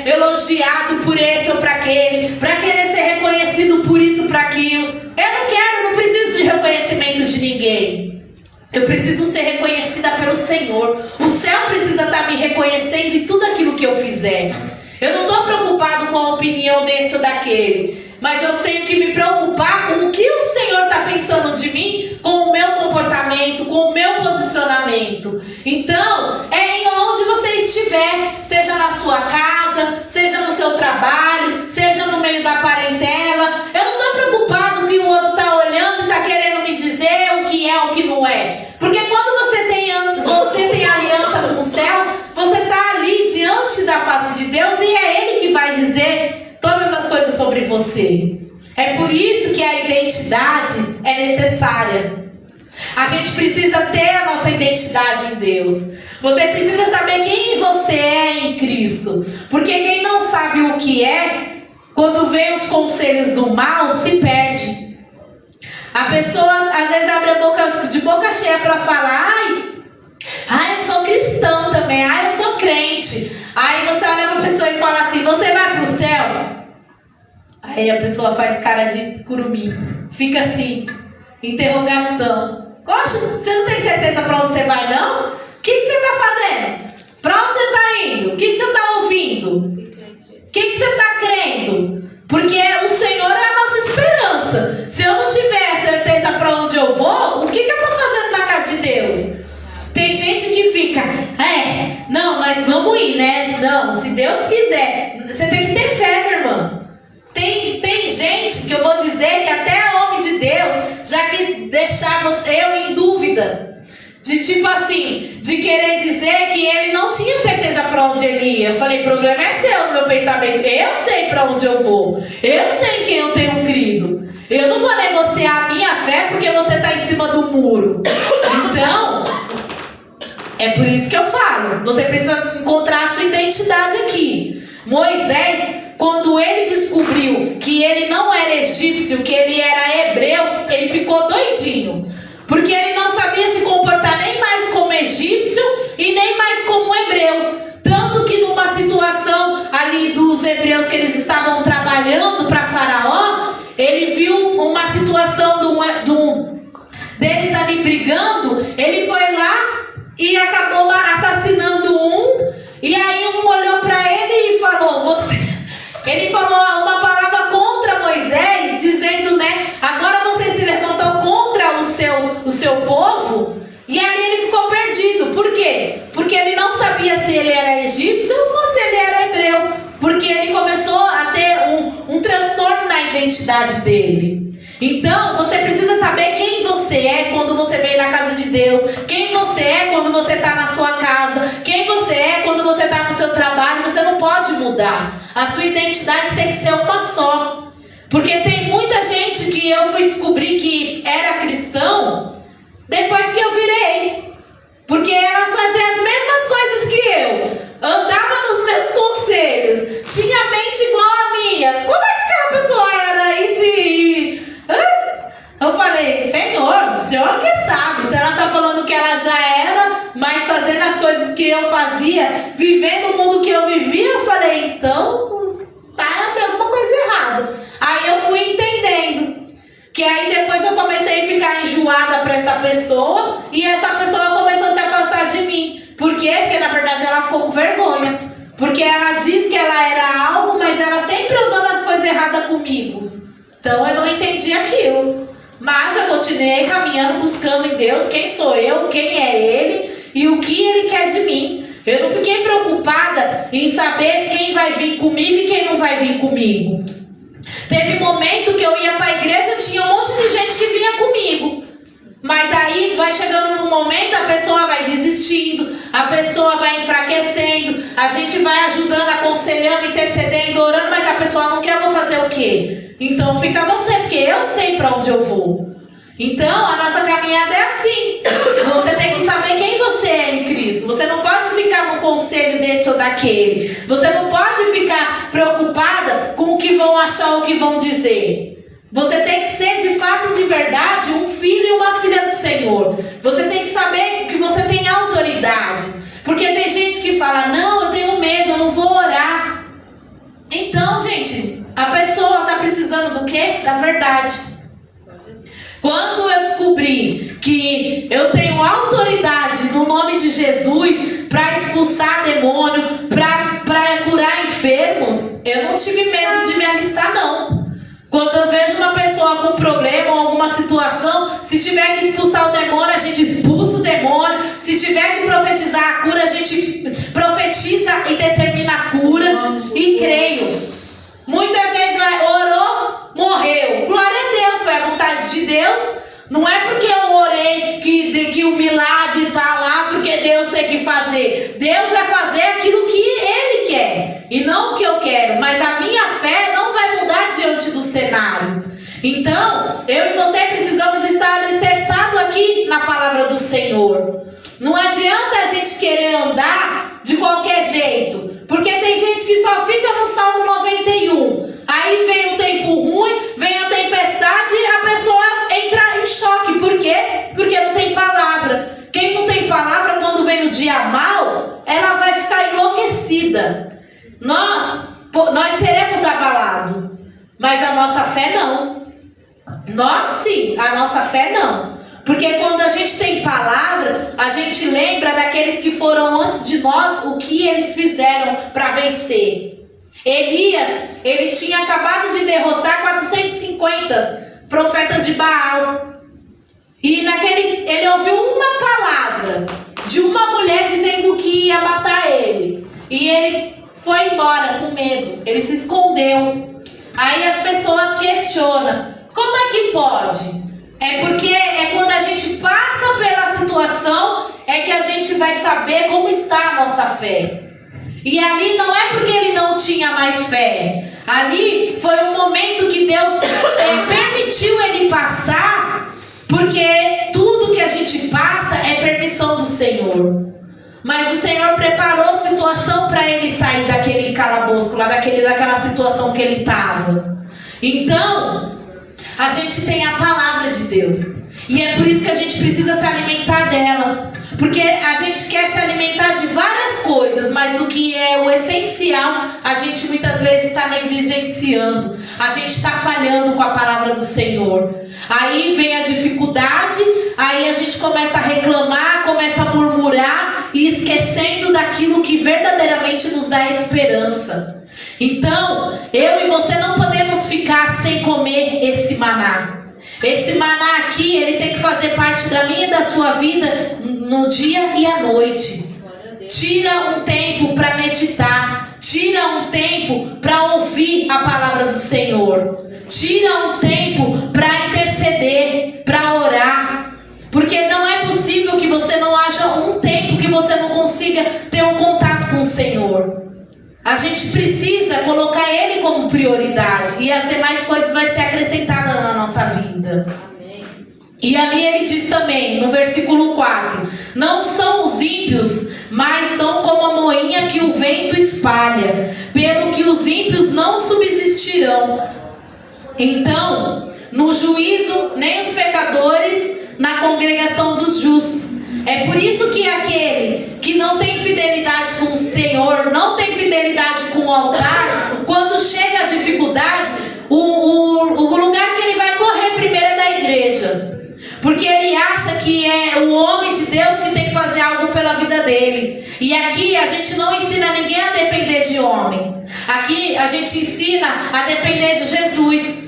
elogiado por esse ou para aquele, para querer ser reconhecido por isso, para aquilo. Eu não preciso de reconhecimento de ninguém. Eu preciso ser reconhecida pelo Senhor. O céu precisa estar me reconhecendo em tudo aquilo que eu fizer. Eu não estou preocupado com a opinião desse ou daquele, mas eu tenho que me preocupar com o que o Senhor está pensando de mim, com o meu comportamento, com o meu posicionamento. Então, é em onde você estiver, seja na sua casa, seja no seu trabalho, seja no meio da parentela. Eu não estou preocupado com o que o outro está olhando e está querendo me dizer o que é, o que não é. Porque quando você tem aliança com o céu, você está ali diante da face de Deus, e é Ele que vai dizer todas as coisas sobre você. É por isso que a identidade é necessária. A gente precisa ter a nossa identidade em Deus. Você precisa saber quem você é em Cristo. Porque quem não sabe o que é, quando vê os conselhos do mal, se perde. A pessoa às vezes abre a boca de boca cheia para falar, ai, eu sou cristão também, ai, eu sou crente. Aí você olha para a pessoa e fala assim, você vai para o céu? Aí a pessoa faz cara de curumim, fica assim, interrogação. Gosta? Você não tem certeza para onde você vai, não? O que você está fazendo? Para onde você está indo? O que você está ouvindo? O que você está crendo? Porque o Senhor é a nossa esperança. Se eu não tiver certeza para onde eu vou, o que eu estou fazendo na casa de Deus? Tem gente que fica, não, nós vamos ir, né? Não, se Deus quiser. Você tem que ter fé, minha irmã. Tem gente que eu vou dizer que até homem de Deus já quis deixar eu em dúvida. De tipo assim, de querer dizer que ele não tinha certeza para onde ele ia. Eu falei, o problema é seu, no meu pensamento. Eu sei para onde eu vou. Eu sei em quem eu tenho crido. Eu não vou negociar a minha fé porque você está em cima do muro. Então, é por isso que eu falo. Você precisa encontrar a sua identidade aqui. Moisés, quando ele descobriu que ele não era egípcio, que ele era hebreu, ele ficou doidinho. Porque ele não sabia se comportar nem mais como egípcio e nem mais como hebreu. Tanto Tanto que numa situação ali dos hebreus que eles estavam trabalhando para Faraó, ele viu uma situação deles ali brigando, ele foi lá e acabou assassinando um, e aí um olhou para ele e falou, ele falou uma palavra contra Moisés, dizendo, né, agora você se levantou contra o seu povo, e ali ele ficou perdido. Por quê? Porque ele não sabia se ele era egípcio ou se ele era hebreu, porque ele começou a ter um transtorno na identidade dele. Então, você precisa saber quem você é quando você vem na casa de Deus, quem você é quando você está na sua casa, quem você é quando você está no seu trabalho. Você não pode mudar. A sua identidade tem que ser uma só. Porque tem muita gente que eu fui descobrir que era cristão depois que eu virei. Porque elas faziam as mesmas coisas que eu, andava nos meus conselhos, tinha mente igual a minha. Como é que aquela pessoa era isso? Eu falei, Senhor, o Senhor que sabe. Se ela está falando que ela já era, mas fazendo as coisas que eu fazia, vivendo o mundo que eu vivia, eu falei, então tem alguma coisa errada. Aí eu fui entendendo. Que aí depois eu comecei a ficar enjoada para essa pessoa, e essa pessoa começou a se afastar de mim. Por quê? Porque na verdade ela ficou com vergonha. Porque ela diz que ela era algo, mas ela sempre andou nas coisas erradas comigo. Então eu não entendi aquilo. Mas eu continuei caminhando, buscando em Deus quem sou eu, quem é Ele e o que Ele quer de mim. Eu não fiquei preocupada em saber quem vai vir comigo e quem não vai vir comigo. Teve momento que eu ia para a igreja, tinha um monte de gente que vinha comigo. Mas aí vai chegando num momento, a pessoa vai desistindo, a pessoa vai enfraquecendo, a gente vai ajudando, aconselhando, intercedendo, orando, mas a pessoa não quer, eu vou fazer o quê? Então fica você, porque eu sei para onde eu vou. Então a nossa caminhada é assim. Você tem que saber quem você é em Cristo. Você não pode ficar num conselho desse ou daquele. Você não pode ficar preocupada com o que vão achar ou o que vão dizer. Você tem que ser de fato e de verdade um filho e uma filha do Senhor. Você tem que saber que você tem autoridade. Porque tem gente que fala, não, eu tenho medo, eu não vou orar. Então, gente, a pessoa está precisando do quê? Da verdade. Quando eu descobri que eu tenho autoridade no nome de Jesus para expulsar demônio, para curar enfermos, eu não tive medo de me alistar, não. Quando eu vejo uma pessoa com problema ou alguma situação, se tiver que expulsar o demônio, a gente expulsa o demônio. Se tiver que profetizar a cura, a gente profetiza e determina a cura. E creio. Muitas vezes orou, morreu. Glória a Deus, foi a vontade de Deus. Não é porque eu orei que o milagre está lá, porque Deus tem que fazer. Deus vai fazer aquilo que Ele quer e não o que eu quero. Mas a minha fé não vai mudar diante do cenário. Então, eu e você precisamos estar alicerçados aqui na palavra do Senhor. Não adianta a gente querer andar de qualquer jeito. Porque tem gente que só fica no Salmo 91. Aí vem o tempo ruim, vem a tempestade e a pessoa entra em choque. Por quê? Porque não tem palavra. Quem não tem palavra, quando vem o dia mal, ela vai ficar enlouquecida. Nós seremos abalados, mas a nossa fé não. Nós sim, a nossa fé não. Porque quando a gente tem palavra, a gente lembra daqueles que foram antes de nós, o que eles fizeram para vencer. Elias, ele tinha acabado de derrotar 450 profetas de Baal. E ele ouviu uma palavra de uma mulher dizendo que ia matar ele. E ele foi embora com medo, ele se escondeu. Aí as pessoas questionam, como é que pode? É porque quando a gente passa pela situação, é que a gente vai saber como está a nossa fé. E ali não é porque ele não tinha mais fé. Ali foi um momento que Deus permitiu ele passar, porque tudo que a gente passa é permissão do Senhor. Mas o Senhor preparou situação para ele sair daquele calabouço, lá daquela situação que ele estava. Então, a gente tem a palavra de Deus. E é por isso que a gente precisa se alimentar dela. Porque a gente quer se alimentar de várias coisas, mas do que é o essencial, a gente muitas vezes está negligenciando. A gente está falhando com a palavra do Senhor. Aí vem a dificuldade, aí a gente começa a reclamar, começa a murmurar e esquecendo daquilo que verdadeiramente nos dá esperança. Então, eu e você não podemos ficar sem comer esse maná. Esse maná aqui, ele tem que fazer parte da minha e da sua vida no dia e à noite. Tira um tempo para meditar. Tira um tempo para ouvir a palavra do Senhor. Tira um tempo para interceder, para orar. Porque não é possível que você não haja um tempo que você não consiga ter um contato com o Senhor. A gente precisa colocar Ele como prioridade. E as demais coisas vão ser acrescentadas na nossa vida. Amém. E ali ele diz também, no versículo 4: não são os ímpios, mas são como a moinha que o vento espalha, pelo que os ímpios não subsistirão. Então, no juízo, nem os pecadores na congregação dos justos. É por isso que aquele que não tem fidelidade com o Senhor, não tem fidelidade com o altar, quando chega a dificuldade, o lugar que ele vai correr primeiro é da igreja. Porque ele acha que é o homem de Deus que tem que fazer algo pela vida dele. E aqui a gente não ensina ninguém a depender de homem. Aqui a gente ensina a depender de Jesus.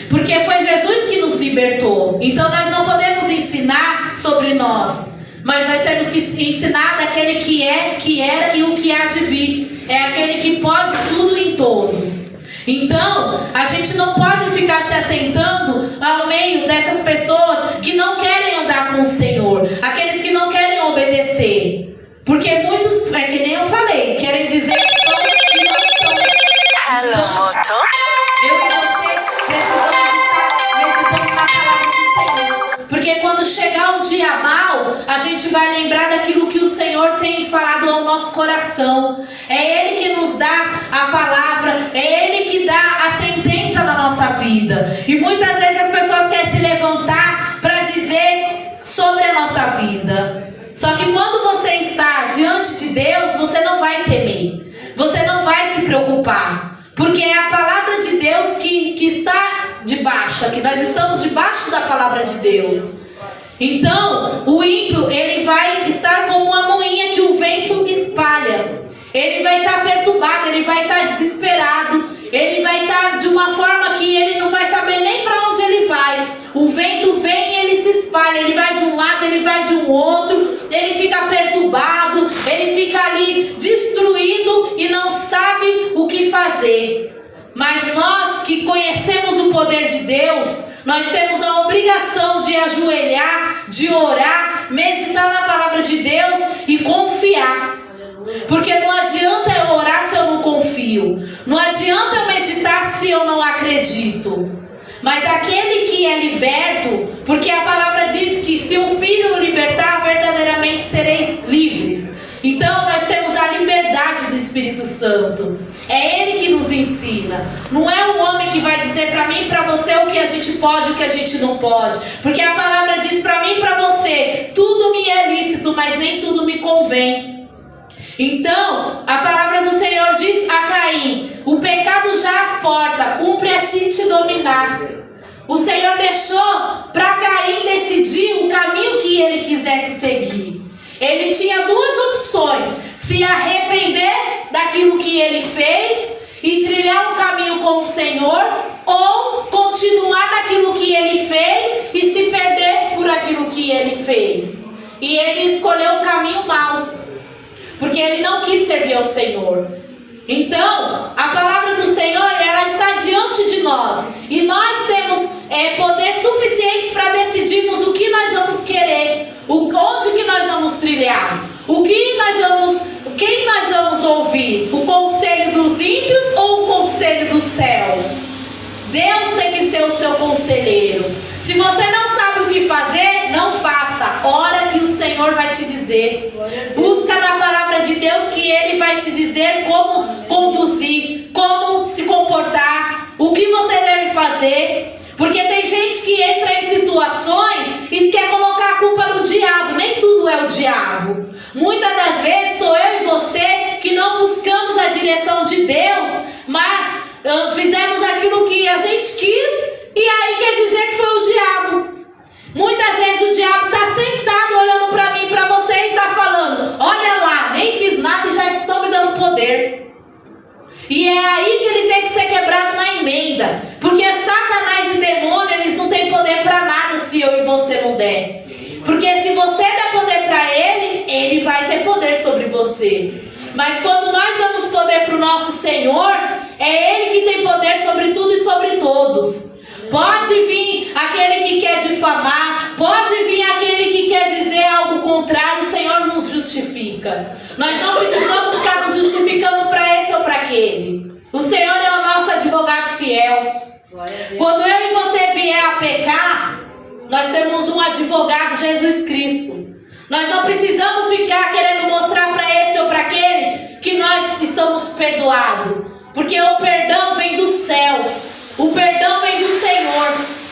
Porque foi Jesus que nos libertou. Então nós não podemos ensinar sobre nós. Mas nós temos que ensinar daquele que é, que era e o que há de vir. É aquele que pode tudo em todos. Então, a gente não pode ficar se assentando ao meio dessas pessoas que não querem andar com o Senhor. Aqueles que não querem obedecer. Porque muitos, é que nem eu falei, querem dizer que são e não são. Hello, Moto. Eu e você precisamos estar meditando na palavra do Senhor. Porque quando chegar o dia mal, a gente vai lembrar daquilo que o Senhor tem falado ao nosso coração. É Ele que nos dá a palavra, é Ele que dá a sentença na nossa vida. E muitas vezes as pessoas querem se levantar para dizer sobre a nossa vida. Só que quando você está diante de Deus, você não vai temer. Você não vai se preocupar. Porque é a palavra de Deus que está debaixo, aqui nós estamos debaixo da palavra de Deus. Então, o ímpio, ele vai estar como uma moinha que o vento espalha. Ele vai estar perturbado, ele vai estar desesperado, ele vai estar de uma forma que ele não vai saber nem para onde ele vai. O vento vem e ele se espalha, ele vai de um lado, ele vai de um outro, ele fica perturbado, ele fica ali destruído e não sabe o que fazer. Mas nós que conhecemos o poder de Deus, nós temos a obrigação de ajoelhar, de orar, meditar na palavra de Deus e confiar. Porque não adianta eu orar se eu não confio. Não adianta eu meditar se eu não acredito. Mas aquele que é liberto, porque a palavra diz que se o Filho o libertar, verdadeiramente sereis livres. Então nós temos a liberdade do Espírito Santo. É Ele que nos ensina. Não é o homem que vai dizer para mim e para você o que a gente pode e o que a gente não pode. Porque a palavra diz para mim e para você: tudo me é lícito, mas nem tudo me convém. Então, a palavra do Senhor diz a Caim: o pecado jaz porta, cumpre a ti te dominar. O Senhor deixou para Caim decidir o caminho que ele quisesse seguir. Ele tinha duas opções: se arrepender daquilo que ele fez e trilhar um caminho com o Senhor, ou continuar naquilo que ele fez e se perder por aquilo que ele fez. E ele escolheu o caminho mau, porque ele não quis servir ao Senhor. Então, a palavra do Senhor, ela está diante de nós. E nós temos poder suficiente para decidirmos o que nós vamos querer. Onde que nós vamos trilhar. Quem nós vamos ouvir. O conselho dos ímpios ou o conselho do céu? Deus tem que ser o seu conselheiro. Se você não sabe o que fazer, não faça. Ora que o Senhor vai te dizer. Busca na palavra de Deus que Ele vai te dizer como conduzir, como se comportar, o que você deve fazer. Porque tem gente que entra em situações e quer colocar a culpa no diabo. Nem tudo é o diabo. Muitas das vezes sou eu e você que não buscamos a direção de Deus, mas fizemos aquilo que a gente quis e aí quer dizer que foi o diabo. Muitas vezes o diabo está sentado olhando para mim e para você e está falando: olha lá, nem fiz nada e já estão me dando poder. E é aí que ele tem que ser quebrado na emenda. Porque Satanás e demônio, eles não têm poder para nada se eu e você não der. Porque se você der poder para ele, ele vai ter poder sobre você. Mas quando nós damos poder para o nosso Senhor, é ele que tem poder sobre tudo e sobre todos. Pode vir aquele que quer difamar, pode vir aquele que quer dizer algo contrário, o Senhor nos justifica. Nós não precisamos ficar nos justificando para esse ou para aquele. O Senhor é o nosso advogado fiel. Quando eu e você vier a pecar, nós temos um advogado, Jesus Cristo. Nós não precisamos ficar querendo mostrar para esse ou para aquele que nós estamos perdoados. Porque o perdão vem do céu. O perdão vem do Senhor.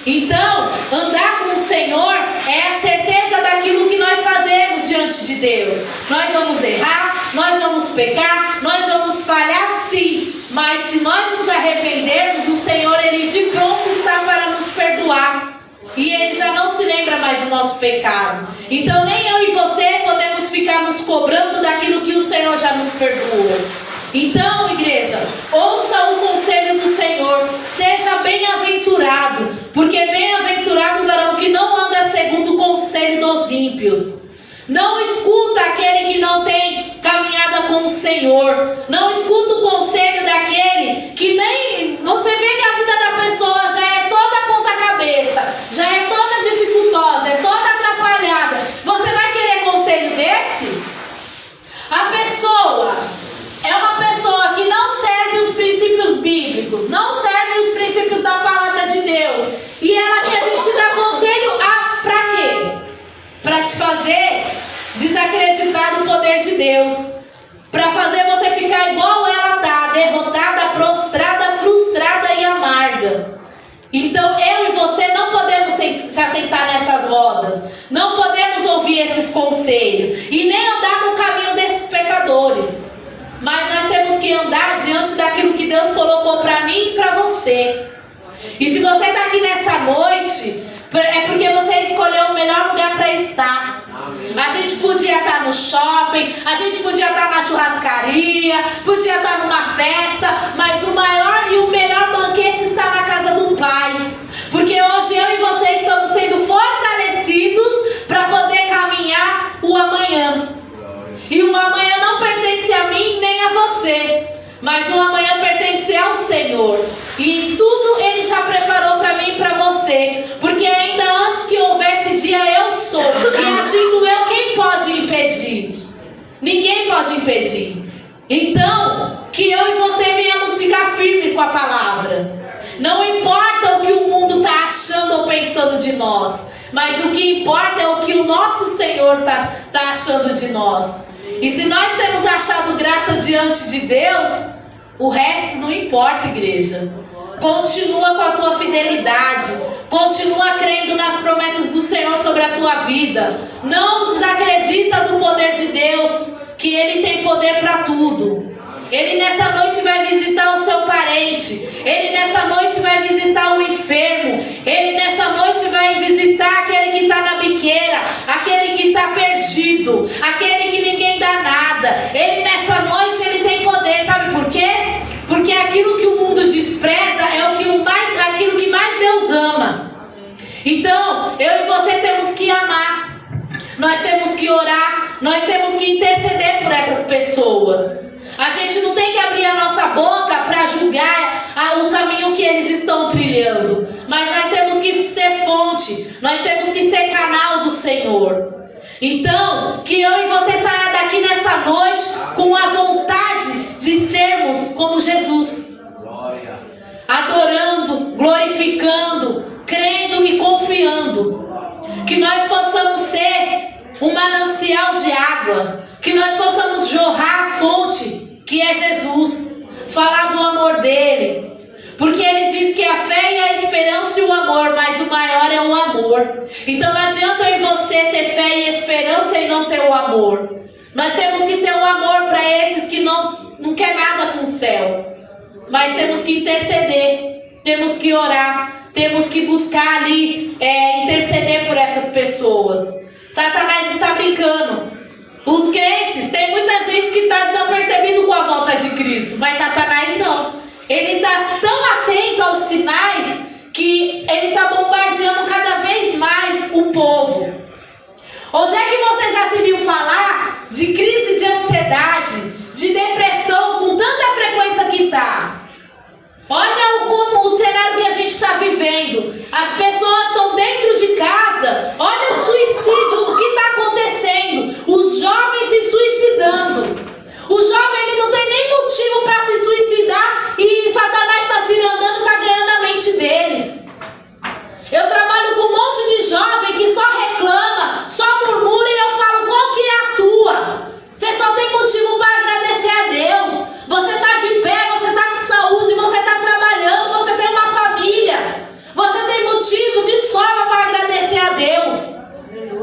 Então, andar com o Senhor é a certeza daquilo que nós fazemos diante de Deus. Nós vamos errar, nós vamos pecar, nós vamos falhar sim. Mas se nós nos arrependermos, o Senhor, Ele de pronto está para nos perdoar. E Ele já não se lembra mais do nosso pecado. Então nem eu e você podemos ficar nos cobrando daquilo que o Senhor já nos perdoou. Então, igreja, ouça o conselho do Senhor, seja bem-aventurado, porque bem-aventurado o varão que não anda segundo o conselho dos ímpios. Não escuta aquele que não tem caminhada com o Senhor. Não escuta o conselho daquele que nem... Você vê que a vida da pessoa já é toda ponta-cabeça, já é toda dificultosa, é toda atrapalhada. Você vai querer conselho desse? A pessoa é uma pessoa que não serve os princípios bíblicos, não serve os princípios da palavra de Deus. E ela quer te dar conselho pra quê? Para te fazer desacreditar no poder de Deus. Para fazer você ficar igual ela está, derrotada, prostrada, frustrada e amarga. Então eu e você não podemos se assentar nessas rodas. Não podemos ouvir esses conselhos. E nem andar no caminho desses pecadores. Mas nós temos que andar diante daquilo que Deus colocou para mim e para você. E se você está aqui nessa noite, é porque você escolheu o melhor lugar para estar. A gente podia estar no shopping, a gente podia estar na churrascaria, podia estar numa festa, mas o maior e o melhor banquete está na casa do Pai. Porque hoje eu e você estamos sendo fortalecidos para poder caminhar o amanhã. E o amanhã não pertence a mim nem a você, mas o amanhã pertence ao Senhor. E tudo Ele já preparou para mim e para você. Porque ainda antes que houvesse dia, eu sou. E agindo eu, quem pode impedir? Ninguém pode impedir. Então, que eu e você venhamos ficar firmes com a palavra. Não importa o que o mundo está achando ou pensando de nós, mas o que importa é o que o nosso Senhor está achando de nós. E se nós temos achado graça diante de Deus, o resto não importa, igreja. Continua com a tua fidelidade. Continua crendo nas promessas do Senhor sobre a tua vida. Não desacredita do poder de Deus, que Ele tem poder para tudo. Ele nessa noite vai visitar o seu parente. Ele nessa noite vai visitar o enfermo. Ele nessa noite vai visitar aquele que está na biqueira, aquele que está perdido, aquele que ninguém dá nada. Ele nessa noite ele tem poder, sabe por quê? Porque aquilo que o mundo despreza é aquilo que mais Deus ama. Então, eu e você temos que amar. Nós temos que orar. Nós temos que interceder por essas pessoas. A gente não tem que abrir a nossa boca para julgar o caminho que eles estão trilhando. Mas nós temos que ser fonte. Nós temos que ser canal do Senhor. Então, que eu e você saia daqui nessa noite com a vontade de sermos como Jesus. Adorando, glorificando, crendo e confiando. Que nós possamos ser um manancial de água. Que nós possamos jorrar a fonte, que é Jesus. Falar do amor dele. Porque ele diz que a fé e a esperança e o amor, mas o maior é o amor. Então não adianta eu e você ter fé e esperança e não ter o amor. Nós temos que ter o amor para esses que não quer nada com o céu. Mas temos que interceder, temos que orar, temos que buscar ali, interceder por essas pessoas. Satanás não está brincando. Os crentes, tem muita gente que está desapercebido com a volta de Cristo, mas Satanás não. Ele está tão atento aos sinais que ele está bombardeando cada vez mais o povo. Onde é que você já se viu falar de crise de ansiedade, de depressão com tanta frequência que está? Olha como o cenário que a gente está vivendo. As pessoas estão dentro de casa. Olha o suicídio, o que está acontecendo. Os jovens se suicidando. O jovem ele não tem nem motivo para se suicidar e Satanás está cirandando, está ganhando a mente deles. Eu trabalho com um monte de jovem que só reclama, só murmura e eu falo, qual que é a tua? Você só tem motivo para agradecer a Deus. Você está de pé, você está com saúde, você está trabalhando, você tem uma família. Você tem motivo de sobra para agradecer a Deus.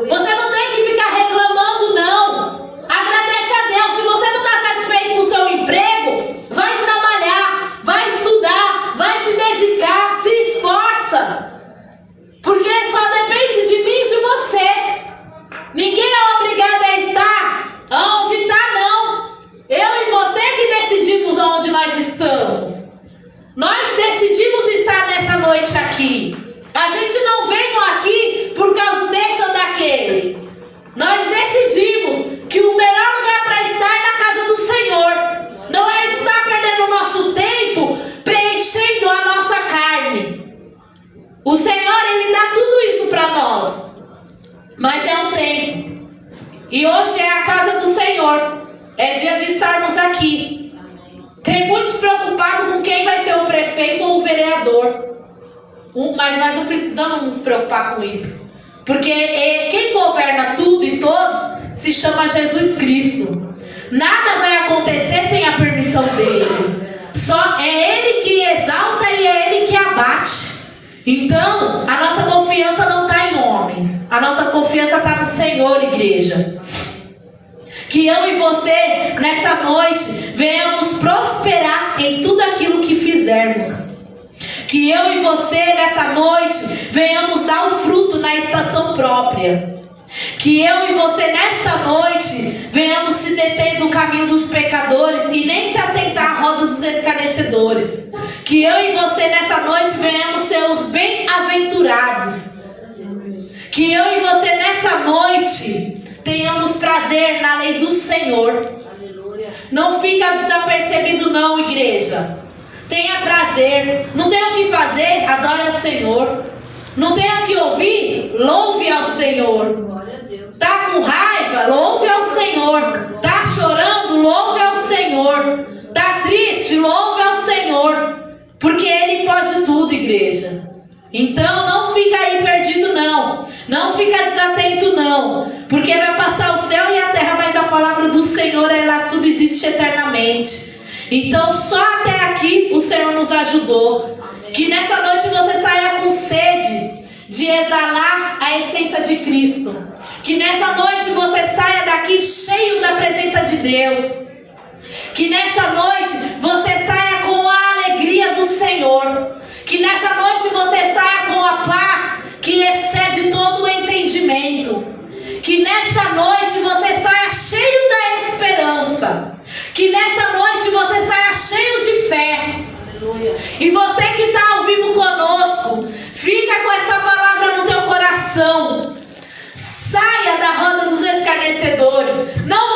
Você não tem que ficar reclamando, não. Agradece a Deus. Se você não está satisfeito com o seu emprego, vai trabalhar, vai estudar, vai se dedicar, se esforça. Porque só depende de mim e de você. Ninguém é obrigado a estar onde está, não. Eu e você que decidimos onde nós estamos. Nós decidimos estar nessa noite aqui. A gente não veio aqui por causa desse ou daquele. Nós decidimos que o melhor lugar para estar é na casa do Senhor. Não é estar perdendo o nosso tempo preenchendo a nossa carne. O Senhor, Ele dá tudo isso para nós. Mas é um tempo. E hoje é a casa do Senhor. É dia de estarmos aqui. Tem muitos preocupados com quem vai ser o prefeito ou o vereador. Mas nós não precisamos nos preocupar com isso. Porque quem governa tudo e todos se chama Jesus Cristo. Nada vai acontecer sem a permissão dele. Só é Ele que exalta e é Ele que abate. Então, a nossa confiança não está em homens. A nossa confiança está no Senhor, igreja. Que eu e você, nessa noite, venhamos prosperar em tudo aquilo que fizermos. Que eu e você, nessa noite, venhamos dar o fruto na estação própria. Que eu e você, nesta noite, venhamos se deter do caminho dos pecadores e nem se assentar à roda dos escarnecedores. Que eu e você, nessa noite, venhamos ser os bem-aventurados. Que eu e você, nessa noite, tenhamos prazer na lei do Senhor. Não fica desapercebido não, igreja. Tenha prazer. Não tem o que fazer? Adore ao Senhor. Não tem o que ouvir? Louve ao Senhor. Tá com raiva? Louve ao Senhor. Tá chorando? Louve ao Senhor. Tá triste? Louve ao Senhor. Porque Ele pode tudo, igreja. Então não fica aí perdido não. Não fica desatento não. Porque vai passar o céu e a terra, mas a palavra do Senhor, ela subsiste eternamente. Então só até aqui o Senhor nos ajudou. Que nessa noite você saia com sede de exalar a essência de Cristo. Que nessa noite você saia daqui cheio da presença de Deus. Que nessa noite você saia com a alegria do Senhor. Que nessa noite você saia com a paz que excede todo o entendimento. Que nessa noite você saia cheio da esperança. Que nessa noite você saia cheio de fé. E você que está ao vivo conosco, fica com essa palavra no teu coração. Saia da roda dos escarnecedores. Não